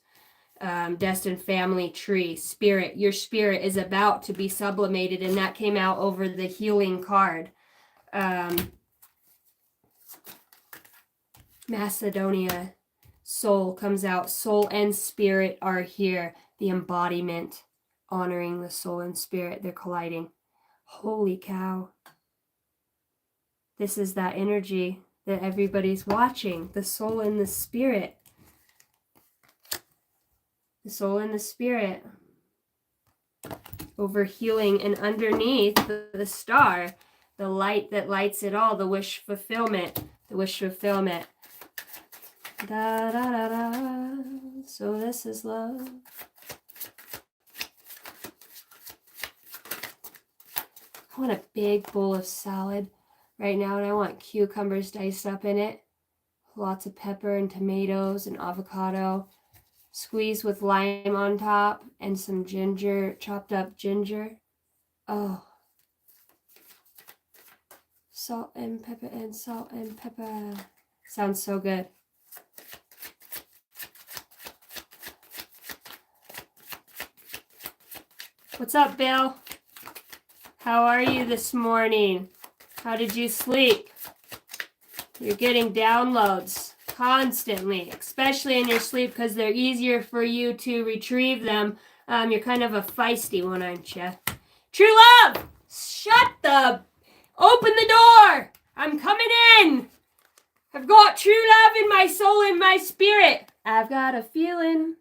destined family tree, spirit. Your spirit is about to be sublimated, and that came out over the healing card. Macedonia, soul comes out. Soul and spirit are here. The embodiment, honoring the soul and spirit, they're colliding. Holy cow. This is that energy that everybody's watching. The soul and the spirit. The soul and the spirit. Over healing, and underneath the star, the light that lights it all, the wish fulfillment. The wish fulfillment. Da da da da. So this is love. I want a big bowl of salad right now, and I want cucumbers diced up in it. Lots of pepper and tomatoes and avocado. Squeeze with lime on top and some ginger, chopped up ginger. Oh. Salt and pepper and salt and pepper. Sounds so good. What's up, Bill? How are you this morning? How did you sleep? You're getting downloads constantly, especially in your sleep, because they're easier for you to retrieve them. You're kind of a feisty one, aren't you? True love! Open the door. I'm coming in. I've got true love in my soul and my spirit. I've got a feeling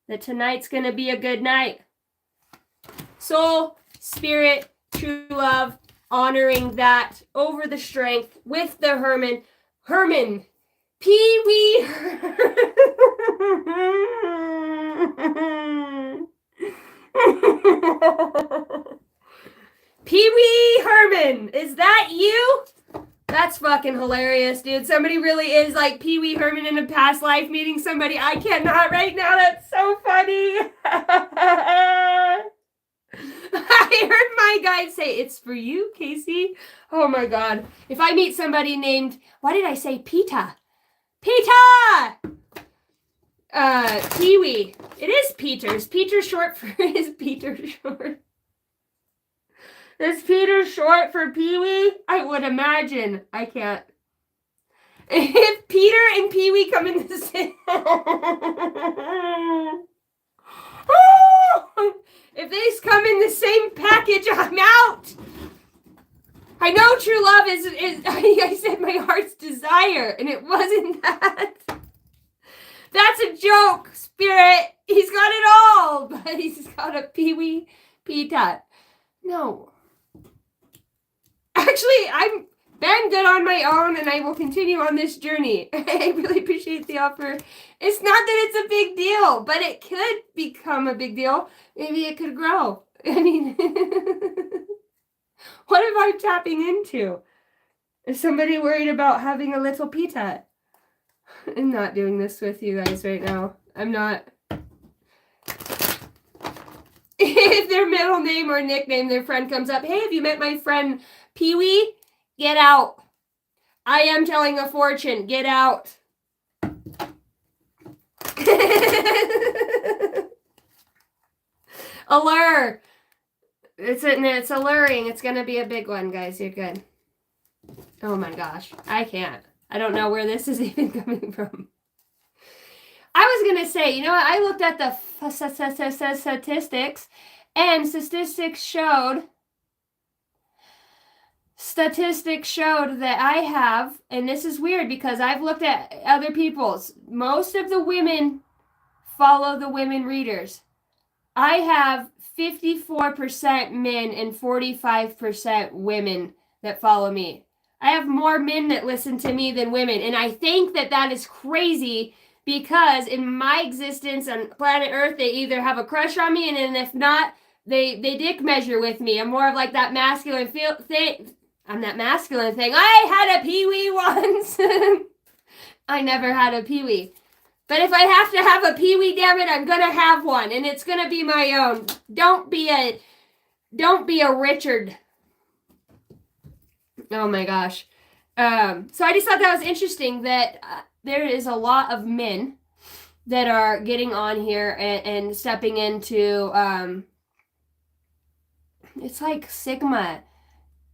that tonight's going to be a good night. Soul, spirit, true love, honoring that over the strength with the Herman, Pee-wee. Pee-wee Herman, is that you? That's fucking hilarious, dude. Somebody really is like Pee-wee Herman in a past life meeting somebody I cannot right now. That's so funny. I heard my guide say, it's for you, Casey. Oh my God. If I meet somebody named, why did I say Pita? Pita! Pee-wee. It is Peter's. Peter's short for, is Peter short? Is Peter short for Pee-wee? I would imagine. I can't. If Peter and Pee-wee come in the same... If they come in the same package, I'm out. I know true love is I said my heart's desire, and it wasn't that. That's a joke, spirit. He's got it all, but he's got a Pee-wee Pita. No. Actually, I'm been good on my own, and I will continue on this journey. I really appreciate the offer. It's not that it's a big deal, but it could become a big deal. Maybe it could grow. I mean, what am I tapping into? Is somebody worried about having a little pita? I'm not doing this with you guys right now. I'm not. If their middle name or nickname, their friend comes up, hey, have you met my friend Pee-wee? Get out. I am telling a fortune. Get out. Allure. It's alluring. It's going to be a big one, guys. You're good. Oh my gosh. I can't. I don't know where this is even coming from. I was going to say, you know what? I looked at the statistics, and statistics showed that I have, and this is weird because I've looked at other people's, most of the women follow the women readers. I have 54% men and 45% women that follow me. I have more men that listen to me than women, and I think that that is crazy because in my existence on planet Earth, they either have a crush on me, and if not, they dick measure with me. I'm more of like that masculine thing. I'm that masculine thing. I had a Pee-wee once. I never had a Pee-wee. But if I have to have a Pee-wee, damn it, I'm going to have one. And it's going to be my own. Don't be a Richard. Oh my gosh. So I just thought that was interesting that there is a lot of men that are getting on here and stepping into, it's like Sigma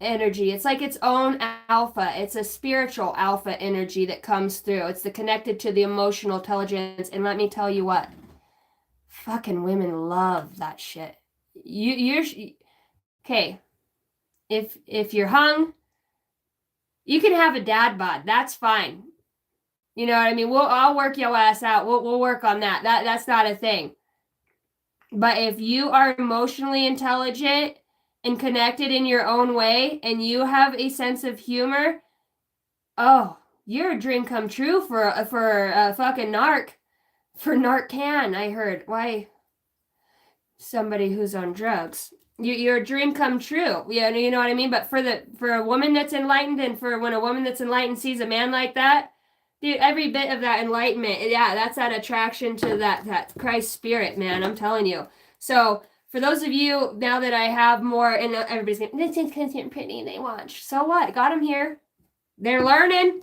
energy. It's like its own alpha. It's a spiritual alpha energy that comes through. It's connected to the emotional intelligence. And let me tell you what, fucking women love that shit. You're okay. If you're hung, you can have a dad bod. That's fine. You know what I mean? I'll work your ass out. We'll work on that. That's not a thing. But if you are emotionally intelligent and connected in your own way, and you have a sense of humor, oh, you're a dream come true for a fucking narc. For Narcan, I heard. Why? Somebody who's on drugs. You're a dream come true. Yeah, you know what I mean? But for a woman that's enlightened, and for when a woman that's enlightened sees a man like that, dude, every bit of that enlightenment, yeah, that's that attraction to that Christ spirit, man. I'm telling you. So for those of you, now that I have more, and everybody's going, this is content pretty, they watch. So what? Got them here. They're learning.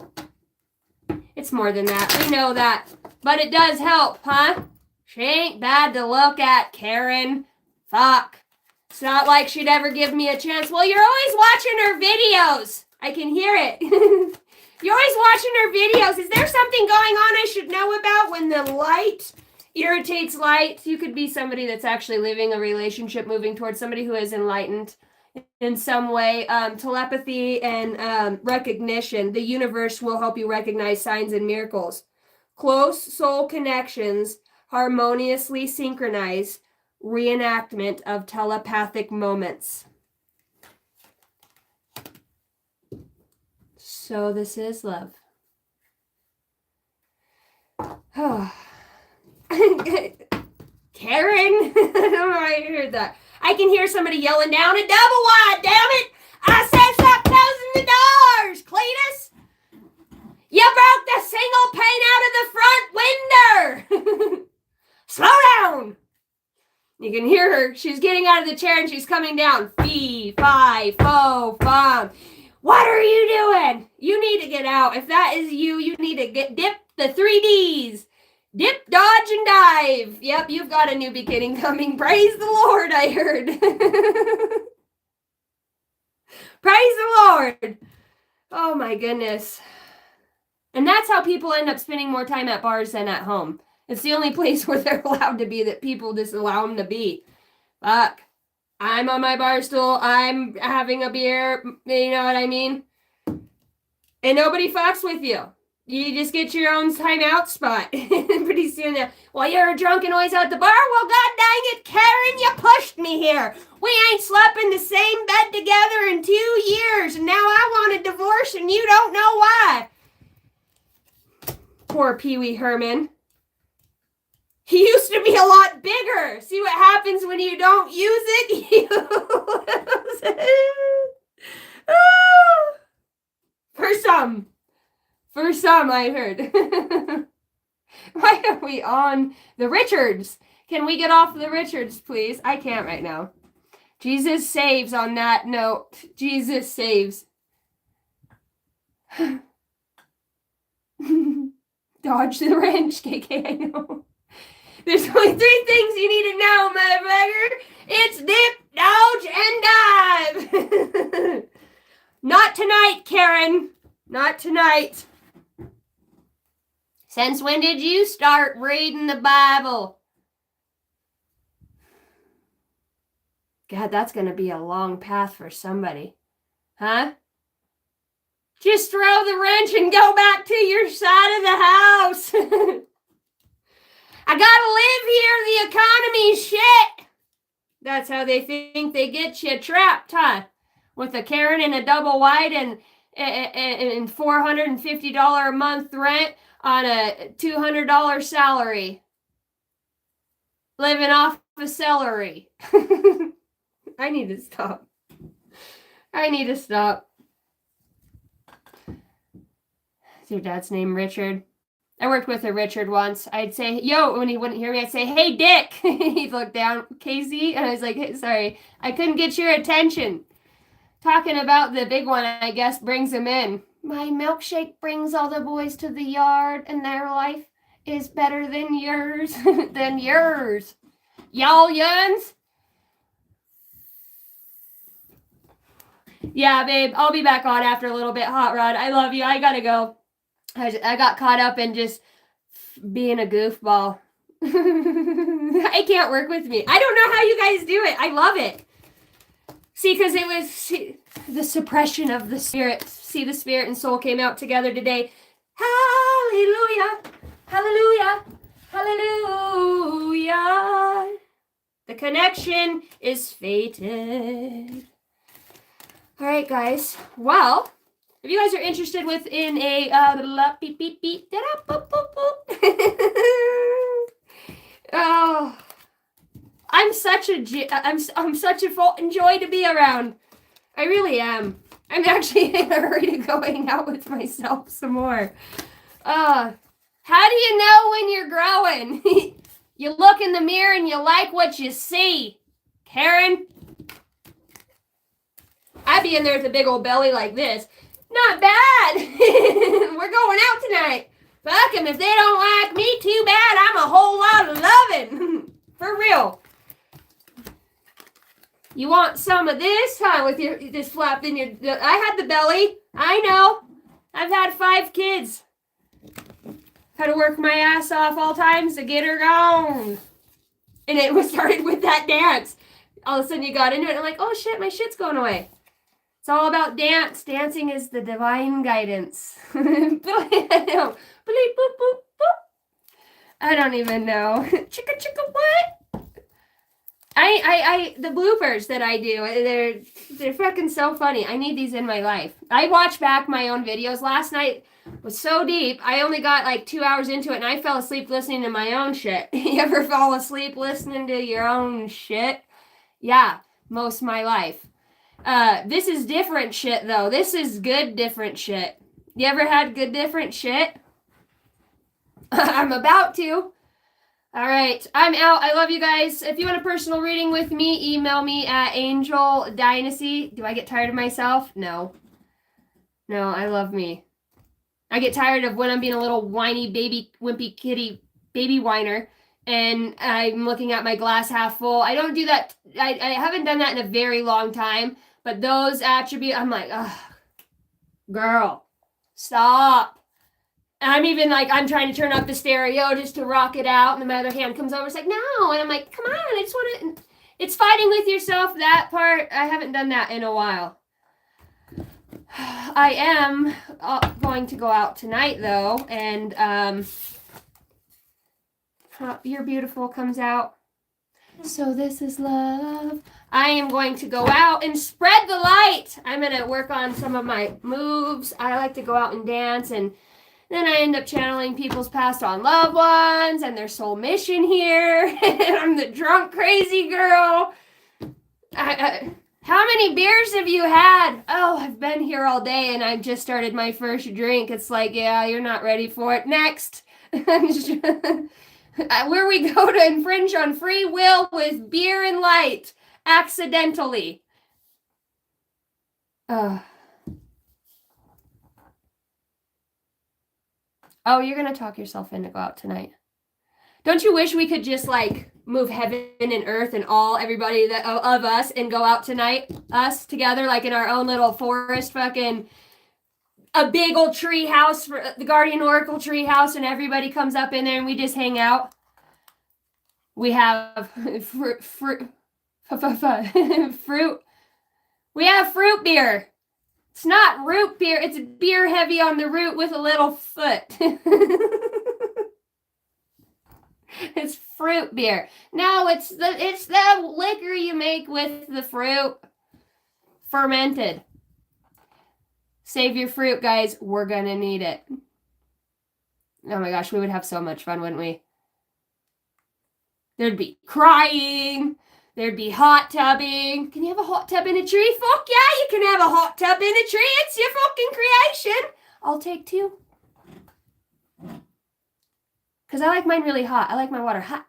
It's more than that. We know that. But it does help, huh? She ain't bad to look at, Karen. Fuck. It's not like she'd ever give me a chance. Well, you're always watching her videos. I can hear it. You're always watching her videos. Is there something going on I should know about when the light irritates light? You could be somebody that's actually living a relationship, moving towards somebody who is enlightened. in some way, telepathy and recognition. The universe will help you recognize signs and miracles. Close soul connections, harmoniously synchronized reenactment of telepathic moments. So this is love. Oh. Karen? I don't know why I heard that. I can hear somebody yelling down a double wide, damn it! I said stop closing the doors, Cletus! You broke the single pane out of the front window! Slow down! You can hear her. She's getting out of the chair and she's coming down. Fee, fi, fo, fum. What are you doing? You need to get out. If that is you, you need to dip the 3Ds. Dip, dodge, and dive. Yep, you've got a new beginning coming. Praise the Lord, I heard. Praise the Lord. Oh my goodness. And that's how people end up spending more time at bars than at home. It's the only place where they're allowed to be that people just allow them to be. Fuck. I'm on my bar stool. I'm having a beer. You know what I mean? And nobody fucks with you. You just get your own timeout spot. Pretty soon, well, you're drunk and always at the bar? Well, god dang it, Karen, you pushed me here. We ain't slept in the same bed together in 2 years, and now I want a divorce, and you don't know why. Poor Pee Wee Herman. He used to be a lot bigger. See what happens when you don't use it? For some, I heard. Why are we on the Richards? Can we get off the Richards, please? I can't right now. Jesus saves on that note. Jesus saves. Dodge the wrench, KK, I know. There's only 3 things you need to know, motherfucker. It's dip, dodge, and dive. Not tonight, Karen. Not tonight. Since when did you start reading the Bible? God, that's going to be a long path for somebody. Huh? Just throw the wrench and go back to your side of the house. I gotta live here. The economy's shit. That's how they think they get you trapped, huh? With a Karen and a double wide and $450 a month rent on a $200 salary. Living off of celery. I need to stop. Is your dad's name Richard? I worked with a Richard once. I'd say, yo, when he wouldn't hear me, I'd say, hey, Dick. He'd look down, Casey, and I was like, hey, sorry, I couldn't get your attention. Talking about the big one, I guess, brings him in. My milkshake brings all the boys to the yard, and their life is better than yours. Y'all yuns? Yeah, babe, I'll be back on after a little bit. Hot Rod, I love you. I gotta go. I got caught up in just being a goofball. I can't work with me. I don't know how you guys do it. I love it. See, because it was the suppression of the spirit. See, the spirit and soul came out together today. Hallelujah. Hallelujah. Hallelujah. The connection is fated. All right, guys. Well, if you guys are interested within a beep beep beep boop boop boop. Oh, I'm such a joy to be around. I really am. I'm actually in a hurry to go hang out with myself some more. How do you know when you're growing? You look in the mirror and you like what you see, Karen. I'd be in there with a big old belly like this. Not bad. We're going out tonight. Fuck them. If they don't like me, too bad. I'm a whole lot of loving. For real. You want some of this, huh? With your this flap in your... I had the belly. I know. I've had 5 kids. Had to work my ass off all times to get her gone. And it was started with that dance. All of a sudden you got into it and I'm like, oh shit, my shit's going away. It's all about dance. Dancing is the divine guidance. Bleep, boop, boop. I don't even know. Chicka chicka what? The bloopers that I do, they're fucking so funny. I need these in my life. I watched back my own videos. Last night was so deep. I only got like 2 hours into it and I fell asleep listening to my own shit. You ever fall asleep listening to your own shit? Yeah, most of my life. This is different shit though. This is good different shit. You ever had good different shit? I'm about to. All right, I'm out. I love you guys. If you want a personal reading with me, email me at Angel Dynasty. Do I get tired of myself? No. No, I love me. I get tired of when I'm being a little whiny baby, wimpy kitty, baby whiner, and I'm looking at my glass half full. I don't do that. I haven't done that in a very long time, but those attributes, I'm like, ugh, girl, stop. I'm even like, I'm trying to turn up the stereo just to rock it out. And my other hand comes over. It's like, no. And I'm like, come on. I just want to. It's fighting with yourself. That part, I haven't done that in a while. I am going to go out tonight, though. And You're Beautiful comes out. So this is love. I am going to go out and spread the light. I'm going to work on some of my moves. I like to go out and dance, and then I end up channeling people's passed on loved ones and their soul mission here. I'm the drunk, crazy girl. How many beers have you had? Oh, I've been here all day and I've just started my first drink. It's like, yeah, you're not ready for it. Next. Where we go to infringe on free will with beer and light. Accidentally. Oh, you're going to talk yourself in to go out tonight. Don't you wish we could just like move heaven and earth and everybody that of us and go out tonight, us together, like in our own little forest, fucking a big old tree house for the Guardian Oracle tree house, and everybody comes up in there and we just hang out. We have fruit. We have fruit beer. It's not root beer. It's beer heavy on the root with a little foot. It's fruit beer. No, it's the liquor you make with the fruit. Fermented. Save your fruit, guys. We're gonna need it. Oh my gosh, we would have so much fun, wouldn't we? There'd be crying. There'd be hot tubbing. Can you have a hot tub in a tree? Fuck yeah, you can have a hot tub in a tree. It's your fucking creation. I'll take 2. Because I like mine really hot. I like my water hot.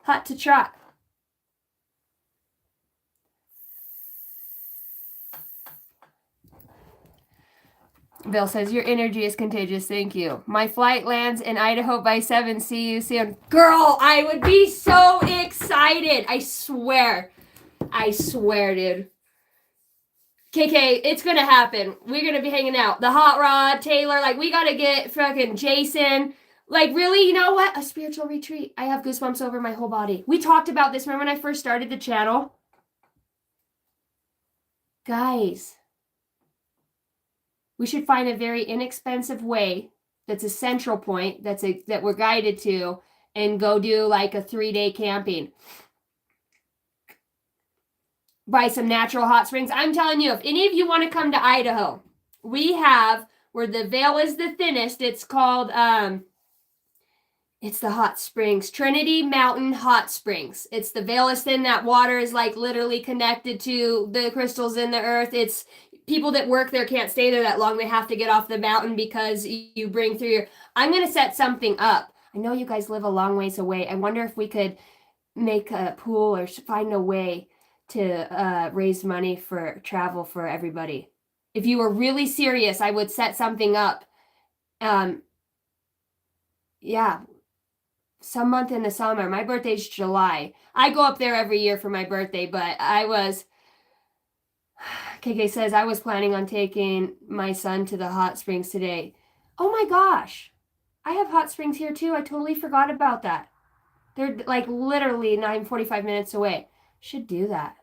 Hot to trot. Bill says, your energy is contagious. Thank you. My flight lands in Idaho by 7. See you soon. Girl, I would be so excited. I swear. I swear, dude. KK, it's going to happen. We're going to be hanging out. The Hot Rod, Taylor, like, we got to get fucking Jason. Like, really, you know what? A spiritual retreat. I have goosebumps over my whole body. We talked about this. Remember when I first started the channel? Guys. We should find a very inexpensive way that's a central point that we're guided to, and go do like a 3-day camping. Buy some natural hot springs. I'm telling you, if any of you want to come to Idaho, we have, where the veil is the thinnest, it's called, it's the hot springs. Trinity Mountain Hot Springs. It's the veil is thin. That water is like literally connected to the crystals in the earth. It's people that work there can't stay there that long. They have to get off the mountain because you bring through your... I'm going to set something up. I know you guys live a long ways away. I wonder if we could make a pool or find a way to raise money for travel for everybody. If you were really serious, I would set something up. Yeah. Some month in the summer. My birthday's July. I go up there every year for my birthday, but KK says, I was planning on taking my son to the hot springs today. Oh my gosh. I have hot springs here too. I totally forgot about that. They're like literally not even 45 minutes away. Should do that.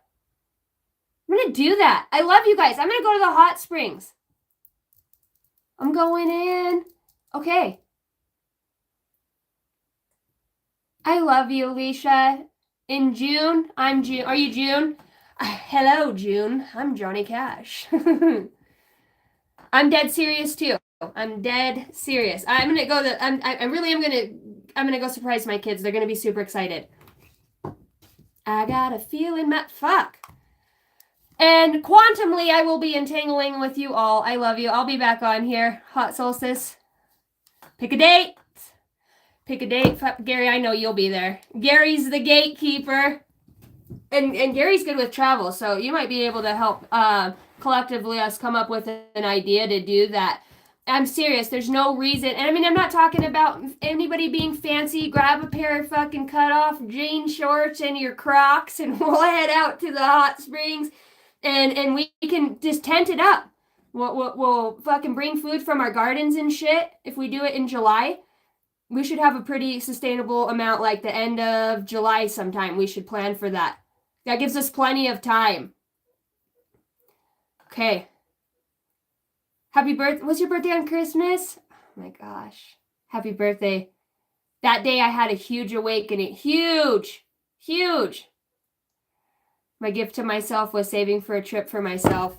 I'm gonna do that. I love you guys. I'm gonna go to the hot springs. I'm going in. Okay. I love you, Alicia. In June, I'm June. Are you June? Hello, June. I'm Johnny Cash. I'm dead serious too. I'm dead serious. I'm gonna go to. I really am gonna. I'm gonna go surprise my kids. They're gonna be super excited. I got a feeling that fuck. And quantumly, I will be entangling with you all. I love you. I'll be back on here. Hot solstice. Pick a date. Pick a date. Gary, I know you'll be there. Gary's the gatekeeper. And Gary's good with travel, so you might be able to help collectively us come up with an idea to do that. I'm serious. There's no reason. And I mean, I'm not talking about anybody being fancy. Grab a pair of fucking cut-off jean shorts and your Crocs, and we'll head out to the hot springs. And we can just tent it up. We'll fucking bring food from our gardens and shit. If we do it in July, we should have a pretty sustainable amount, like the end of July sometime. We should plan for that. That gives us plenty of time. Okay. Happy birthday. Was your birthday on Christmas? Oh my gosh. Happy birthday. That day I had a huge awakening. Huge. Huge. My gift to myself was saving for a trip for myself.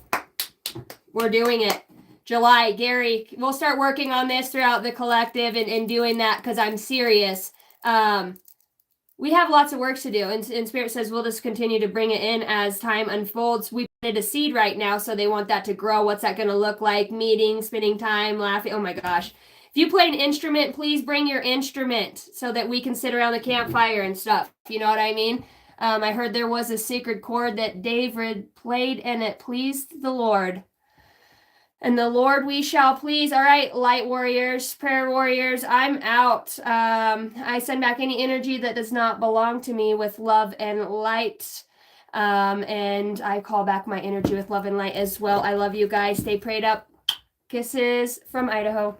We're doing it. July, Gary, we'll start working on this throughout the collective and doing that because I'm serious. We have lots of work to do, and Spirit says we'll just continue to bring it in as time unfolds. We planted a seed right now, so they want that to grow. What's that going to look like? Meeting, spending time, laughing. Oh my gosh. If you play an instrument, please bring your instrument so that we can sit around the campfire and stuff. You know what I mean? I heard there was a sacred chord that David played, and it pleased the Lord. And the Lord we shall please. All right, light warriors, prayer warriors, I'm out. I send back any energy that does not belong to me with love and light. And I call back my energy with love and light as well. I love you guys. Stay prayed up. Kisses from Idaho.